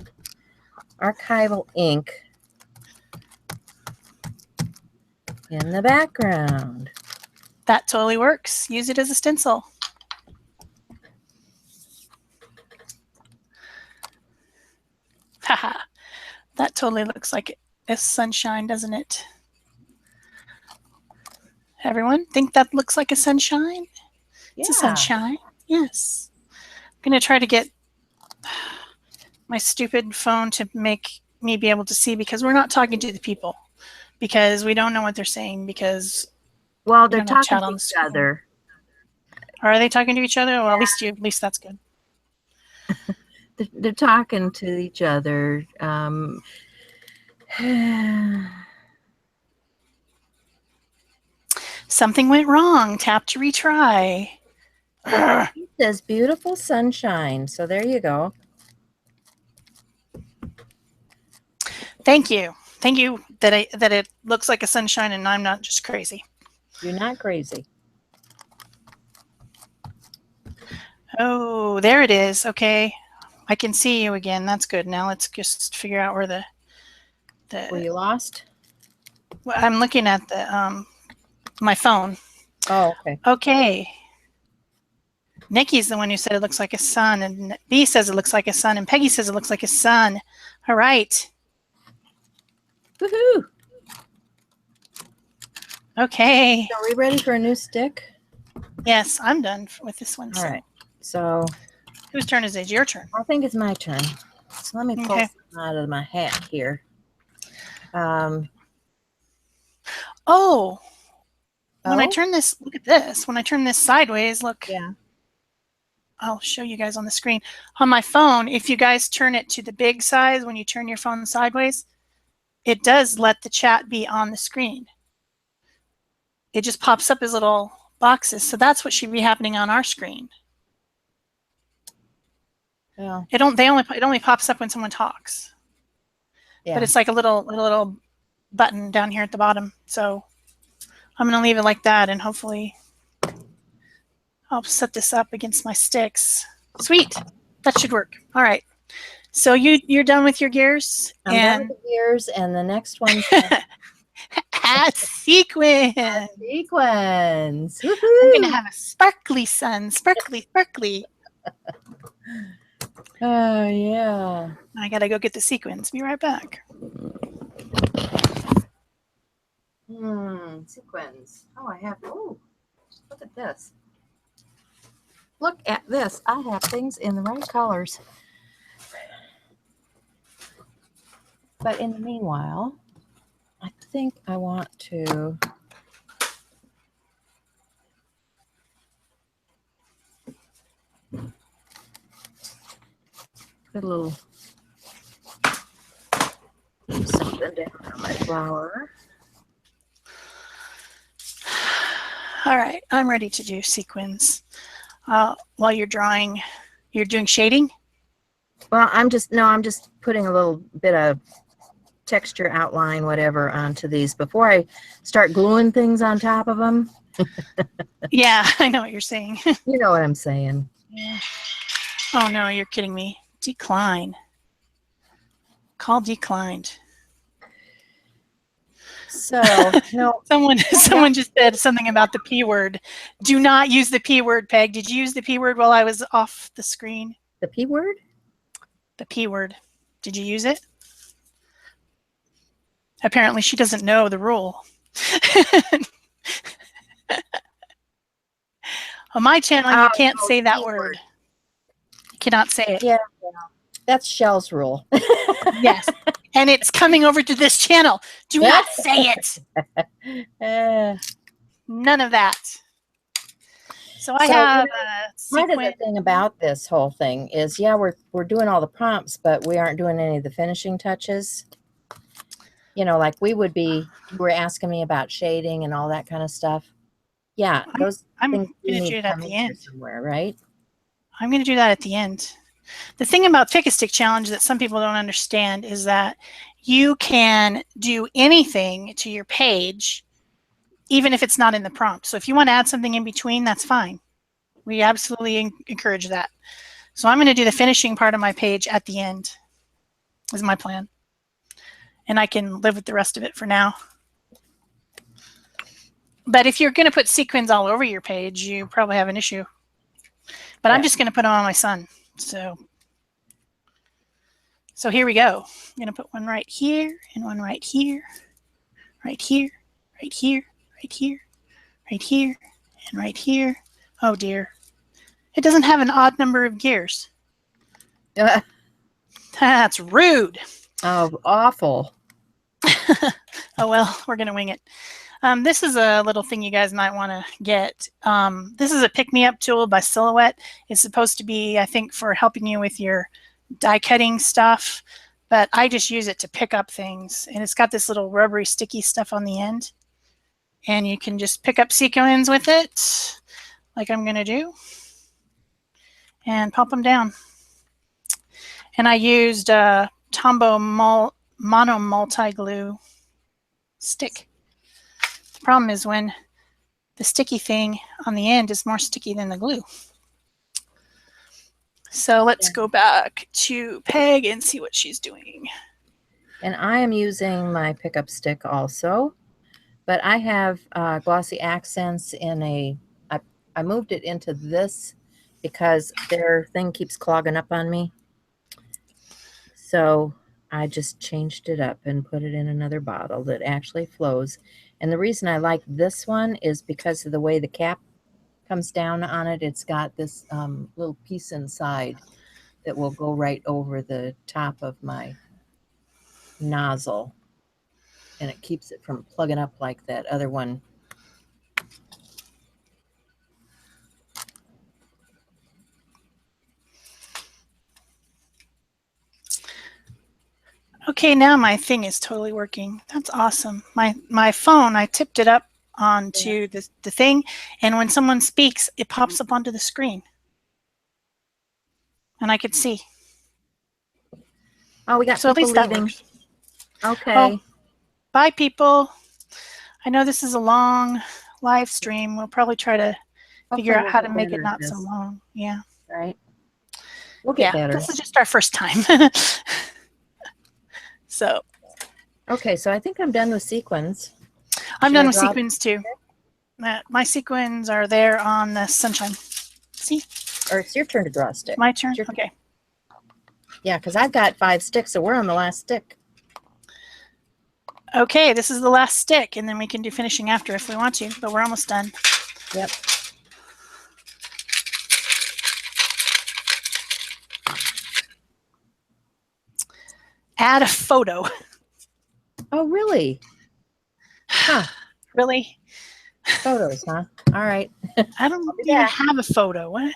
archival ink in the background. That totally works. Use it as a stencil. Haha. That totally looks like a sunshine, doesn't it? Everyone think that looks like a sunshine? Yeah. It's a sunshine. Yes. I'm going to try to get my stupid phone to make me be able to see because we're not talking to the people because we don't know what they're saying because they're talking to each other. Are they talking to each other? Well, at least that's good. They're talking to each other. Something went wrong. Tap to retry. It says beautiful sunshine. So there you go. Thank you. Thank you that it looks like a sunshine and I'm not just crazy. You're not crazy. Oh, there it is. Okay. I can see you again. That's good. Now let's just figure out where the Were you lost? Well, I'm looking at the my phone. Oh, okay. Okay. Nikki's the one who said it looks like a sun, and B says it looks like a sun, and Peggy says it looks like a sun. All right. Woohoo! Okay. So are we ready for a new stick? Yes, I'm done with this one. All right. So whose turn is it? Your turn. I think it's my turn. So let me pull something out of my hat here. Oh, When I Oh, turn this, look at this. When I turn this sideways, look. yeah. I'll show you guys on the screen. On my phone, if you guys turn it to the big size, when you turn your phone sideways, it does let the chat be on the screen. It just pops up as little boxes. So that's what should be happening on our screen. Yeah. It only pops up when someone talks. Yeah. But it's like a little button down here at the bottom. So I'm going to leave it like that, and hopefully I'll set this up against my sticks. Sweet. That should work. All right. So you're done with your gears? I'm done with the gears, and the next one add sequins. sequins. I'm Woohoo! gonna have a sparkly sun. Sparkly, sparkly. Oh yeah. I gotta go get the sequins. Be right back. Sequins. Oh, I have. Oh, look at this. Look at this. I have things in the right colors. But in the meanwhile, I think I want to put a little something down on my flower. All right, I'm ready to do sequins. While you're drawing, you're doing shading? Well, I'm just putting a little bit of texture outline, whatever, onto these before I start gluing things on top of them. Yeah, I know what you're saying. You know what I'm saying. Yeah. Oh no, you're kidding me. Decline. Call declined. So no, someone just said something about the P word. Do not use the P word, Peg. Did you use the P word while I was off the screen? the P word? The P word. Did you use it? Apparently she doesn't know the rule. On my channel, you can't say that word. You cannot say it. Yeah, that's Shel's rule. Yes. And it's coming over to this channel. Do not say it. None of that. So I have a part of the thing about this whole thing is, yeah, we're doing all the prompts, but we aren't doing any of the finishing touches. You know, like we would be, you were asking me about shading and all that kind of stuff. Yeah, those I'm things going to need do it at the end somewhere, right? I'm going to do that at the end. The thing about Pick a Stick Challenge that some people don't understand is that you can do anything to your page, even if it's not in the prompt. So if you want to add something in between, that's fine. We absolutely encourage that. So I'm going to do the finishing part of my page at the end, is my plan. And I can live with the rest of it for now. But if you're going to put sequins all over your page, you probably have an issue. But I'm just going to put them on my son. So here we go. I'm going to put one right here and one right here, right here, right here, right here, right here, and right here. Oh dear. It doesn't have an odd number of gears. That's rude. Oh, awful. Oh well, we're going to wing it. This is a little thing you guys might want to get. This is a pick-me-up tool by Silhouette. It's supposed to be, I think, for helping you with your die cutting stuff, but I just use it to pick up things. And it's got this little rubbery sticky stuff on the end. And you can just pick up sequins with it, like I'm going to do, and pop them down. And I used Tombow Mono Multi-Glue stick. The problem is when the sticky thing on the end is more sticky than the glue. So let's go back to Peg and see what she's doing. And I am using my pickup stick also, but I have glossy accents in I moved it into this because their thing keeps clogging up on me. So I just changed it up and put it in another bottle that actually flows. And the reason I like this one is because of the way the cap comes down on it. It's got this little piece inside that will go right over the top of my nozzle. And it keeps it from plugging up like that other one Okay, now my thing is totally working. That's awesome. My phone, I tipped it up onto the thing, and when someone speaks, it pops up onto the screen. And I could see. Oh, we got So at people least that leaving. works. Okay. Oh, bye, people. I know this is a long live stream. We'll probably try to figure Hopefully out we'll how get to make better it at not so this, long. Yeah. right? We'll get better. This is just our first time. So Okay, so I think I'm done with sequins. I'm Should done I with drop- sequins too. My sequins are there on the sunshine. See? Or it's your turn to draw a stick. My turn? Your turn. Okay. Yeah, because I've got 5 sticks, so we're on the last stick. Okay, this is the last stick, and then we can do finishing after if we want to, but we're almost done. Yep. Add a photo. Oh, really? Huh. Really? Photos, huh? All right. I don't be even back. have a photo. What?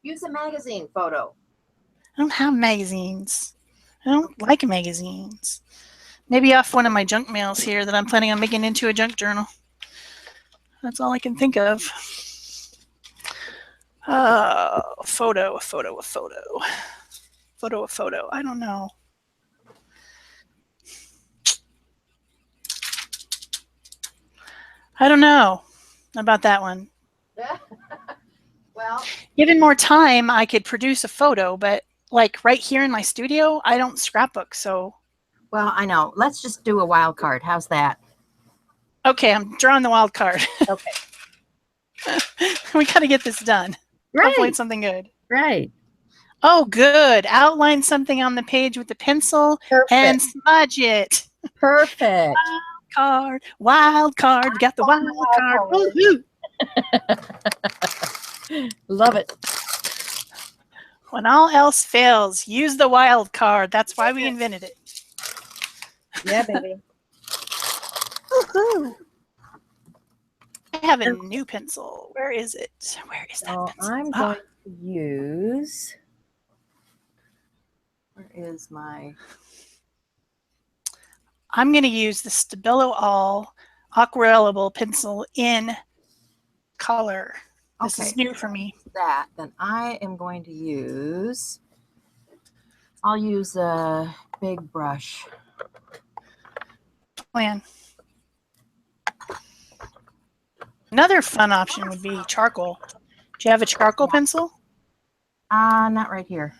Use a magazine photo. I don't have magazines. I don't like magazines. Maybe off one of my junk mails here that I'm planning on making into a junk journal. That's all I can think of. Photo. I don't know. I don't know about that one. Well, Given more time, I could produce a photo, but like right here in my studio, I don't scrapbook, so. well, I know. Let's just do a wild card. How's that? Okay, I'm drawing the wild card. Okay. We got to get this done. Right. Hopefully it's something good. Right. Oh, good. Outline something on the page with the pencil and smudge it. Perfect. Wild card. We got the wild card. Woohoo! Love it. When all else fails, use the wild card. That's why we invented it. Yeah, baby. Woohoo! I have a new pencil. Where is it? Where is that pencil? I'm going to use. Where is my? I'm going to use the Stabilo All Aquarellable pencil in color. This is new for me. Then I am going to use. I'll use a big brush. Plan. Another fun option would be charcoal. Do you have a charcoal pencil? Not right here.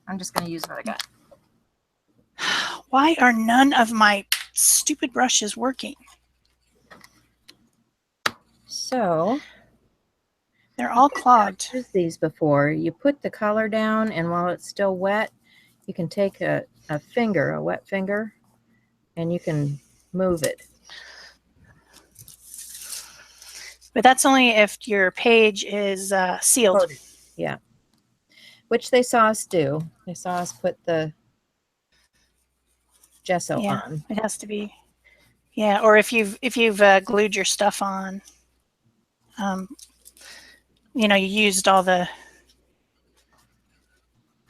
I'm just going to use what I got. Why are none of my stupid brushes working? So they're all clogged. I've used these before. You put the color down, and while it's still wet, you can take a wet finger, and you can move it. But that's only if your page is sealed. Yeah. Which they saw us do. They saw us put the gesso on. It has to be. Yeah, or if you've glued your stuff on, you know, you used all the.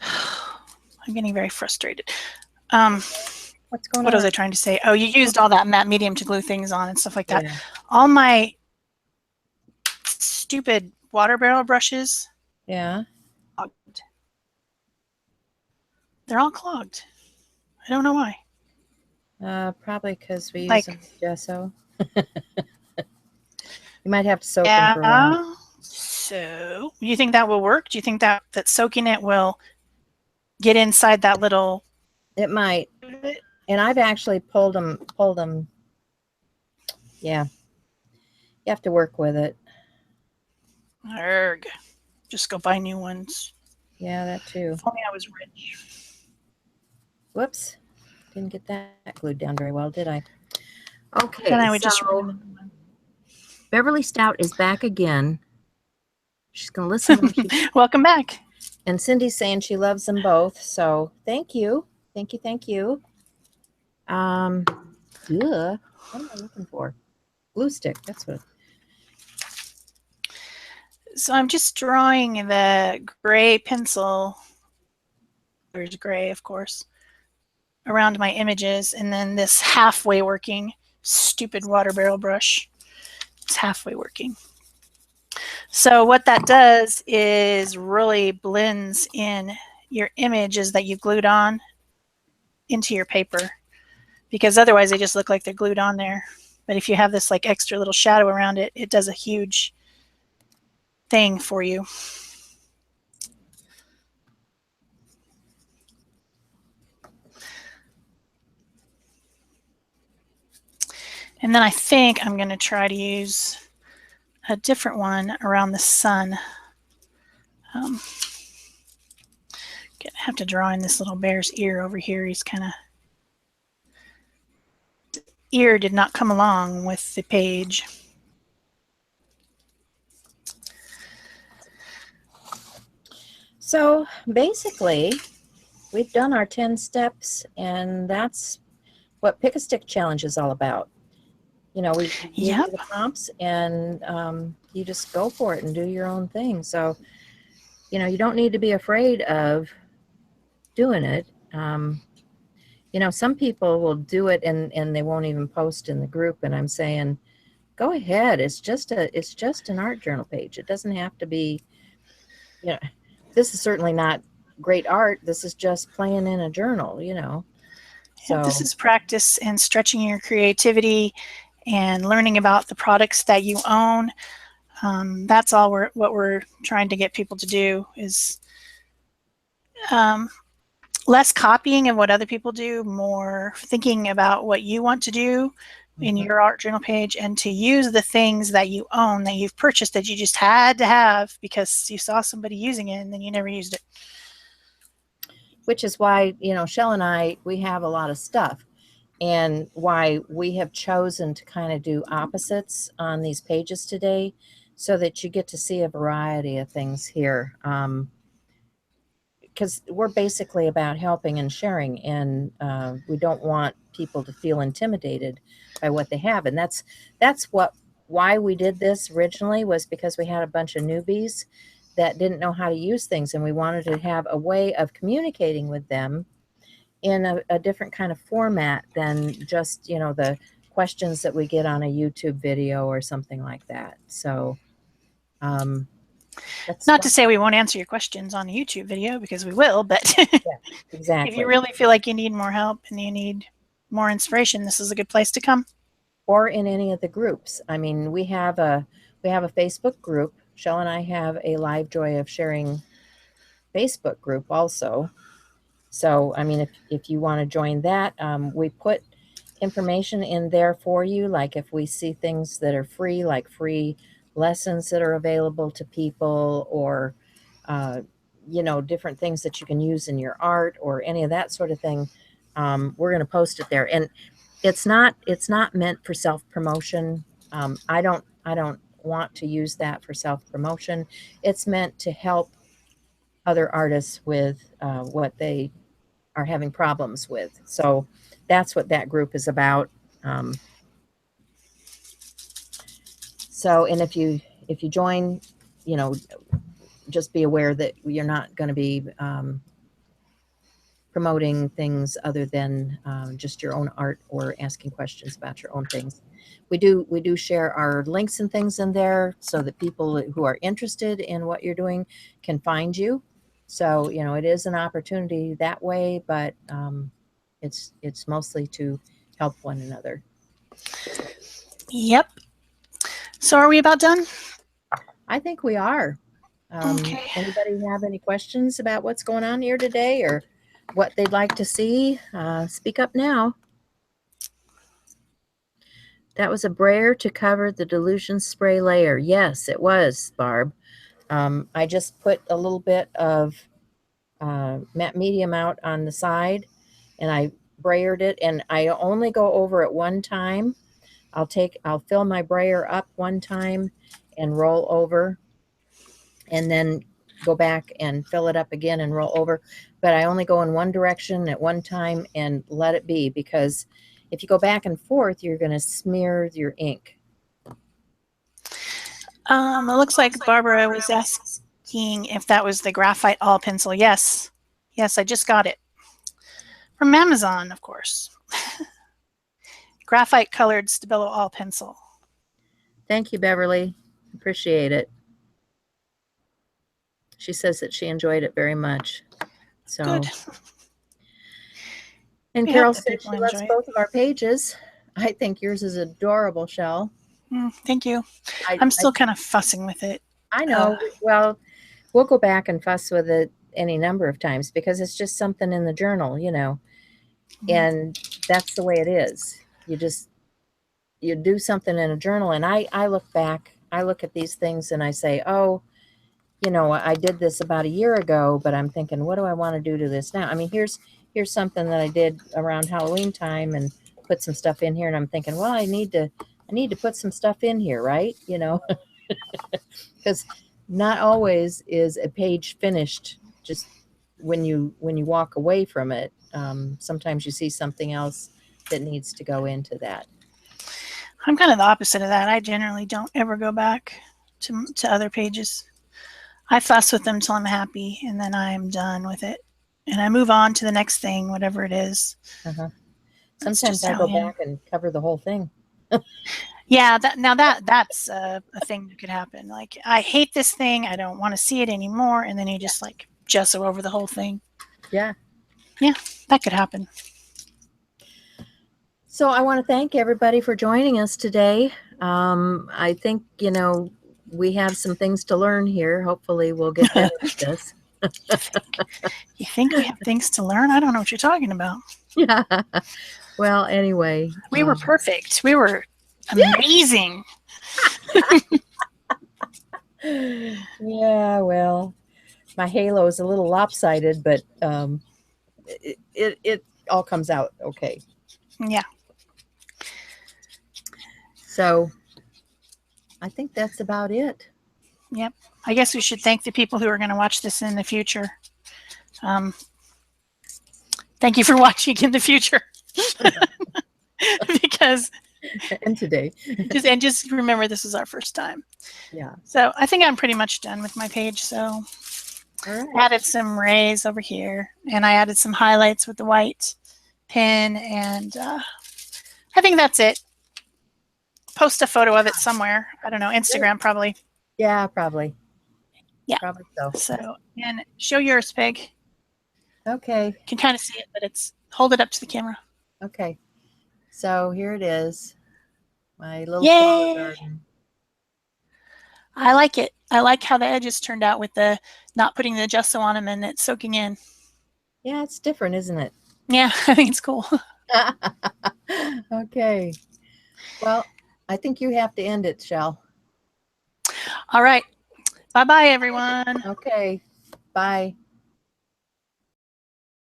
I'm getting very frustrated. What's going on? What was I trying to say? Oh, you used all that matte medium to glue things on and stuff like that. Yeah. All my stupid water barrel brushes. Yeah. They're all clogged. I don't know why. Probably because we use some gesso. You might have to soak them for a while. So, you think that will work? Do you think that soaking it will get inside that little? It might. And I've actually pulled them. Yeah. You have to work with it. Erg. Just go buy new ones. Yeah, that too. If only I was rich. Whoops. Didn't get that glued down very well, did I? Okay. Then I would just. Beverly Stout is back again. She's going to listen. Welcome back. And Cindy's saying she loves them both. So thank you. Thank you. Thank you. What am I looking for? Glue stick. That's what. So I'm just drawing the gray pencil is gray, of course, around my images. And then this halfway working stupid water barrel brush. It's halfway working. So what that does is really blends in your images that you've glued on into your paper, because otherwise they just look like they're glued on there. But if you have this like extra little shadow around it, it does a huge thing for you. And then I think I'm going to try to use a different one around the sun. I have to draw in this little bear's ear over here. He's kind of, ear did not come along with the page. So basically, we've done our 10 steps, and that's what Pick a Stick Challenge is all about. You know, we give you the prompts, and you just go for it and do your own thing. So, you know, you don't need to be afraid of doing it. You know, some people will do it and they won't even post in the group, and I'm saying, go ahead. It's just an art journal page. It doesn't have to be, you know, this is certainly not great art. This is just playing in a journal, you know. So this is practice and stretching your creativity and learning about the products that you own. That's all what we're trying to get people to do is less copying of what other people do, more thinking about what you want to do in your art journal page, and to use the things that you own, that you've purchased, that you just had to have because you saw somebody using it and then you never used it. Which is why, you know, Shel and I, we have a lot of stuff, and why we have chosen to kind of do opposites on these pages today, so that you get to see a variety of things here. Because we're basically about helping and sharing, and we don't want people to feel intimidated by what they have. And that's why we did this originally, was because we had a bunch of newbies that didn't know how to use things, and we wanted to have a way of communicating with them in a different kind of format than just, you know, the questions that we get on a YouTube video or something like that. So that's not to say we won't answer your questions on a YouTube video, because we will, but yeah, exactly. If you really feel like you need more help and you need more inspiration, this is a good place to come. Or in any of the groups. I mean, we have a Facebook group. Shel and I have a Live Joy of Sharing Facebook group also. So, I mean, if you want to join that, we put information in there for you. Like if we see things that are free, like free lessons that are available to people, or, you know, different things that you can use in your art or any of that sort of thing, we're going to post it there. And it's not meant for self-promotion. I don't want to use that for self-promotion. It's meant to help other artists with what they are having problems with. So that's what that group is about. So, and if you join, you know, just be aware that you're not going to be promoting things other than just your own art or asking questions about your own things. We do share our links and things in there so that people who are interested in what you're doing can find you. So, you know, it is an opportunity that way, but it's mostly to help one another. Yep. So are we about done? I think we are. Okay. Anybody have any questions about what's going on here today, or what they'd like to see? Speak up now. That was a brayer to cover the dilution spray layer. Yes, it was, Barb. I just put a little bit of matte medium out on the side, and I brayered it, and I only go over it one time. I'll fill my brayer up one time and roll over, and then go back and fill it up again and roll over. But I only go in one direction at one time and let it be, because if you go back and forth, you're going to smear your ink. It looks like Barbara was asking if that was the graphite all pencil. Yes. Yes, I just got it. From Amazon, of course. Graphite colored Stabilo All pencil. Thank you, Beverly. Appreciate it. She says that she enjoyed it very much. So Good. And We Carol hope that said people she loves enjoy it. both of our pages. I think yours is adorable, Shel. Thank you. I I'm still kind of fussing with it. know. Well, we'll go back and fuss with it any number of times because it's just something in the journal, you know. And that's the way it is. You do something in a journal, and I look back, I look at these things and I say, oh, you know, I did this about a year ago, but I'm thinking, what do I want to do to this now? I mean, here's something that I did around Halloween time and put some stuff in here, and I'm thinking, well, I need to put some stuff in here, right? You know, because not always is a page finished just when you walk away from it. Sometimes you see something else that needs to go into that. I'm kind of the opposite of that. I generally don't ever go back to other pages. I fuss with them till I'm happy, and then I'm done with it. And I move on to the next thing, whatever it is. Sometimes I go back and cover the whole thing. Yeah, that's a thing that could happen. Like, I hate this thing. I don't want to see it anymore. And then you just like gesso over the whole thing. Yeah. Yeah, that could happen. So I want to thank everybody for joining us today. I think, you know, we have some things to learn here. Hopefully we'll get better at this. You think we have things to learn? I don't know what you're talking about. Yeah. Well, anyway. We were perfect. We were amazing. Yeah, well, my halo is a little lopsided, but it all comes out okay. Yeah. So I think that's about it. Yep. I guess we should thank the people who are going to watch this in the future. Thank you for watching in the future. Because and today. just remember, this is our first time. Yeah. So I think I'm pretty much done with my page. So All right. added some rays over here, and I added some highlights with the white pen, and I think that's it. Post a photo of it somewhere. I don't know, Instagram probably. Yeah, probably. Yeah. Probably so. So, and show yours, Peg. Okay. You can kind of see it, but hold it up to the camera. Okay. So here it is. My little Yay! flower garden. I like it. I like how the edges turned out with the not putting the gesso on them and it soaking in. Yeah, it's different, isn't it? Yeah, I think it's cool. Okay. Well, I think you have to end it, Shel. All right. Bye-bye, everyone. Okay. Bye.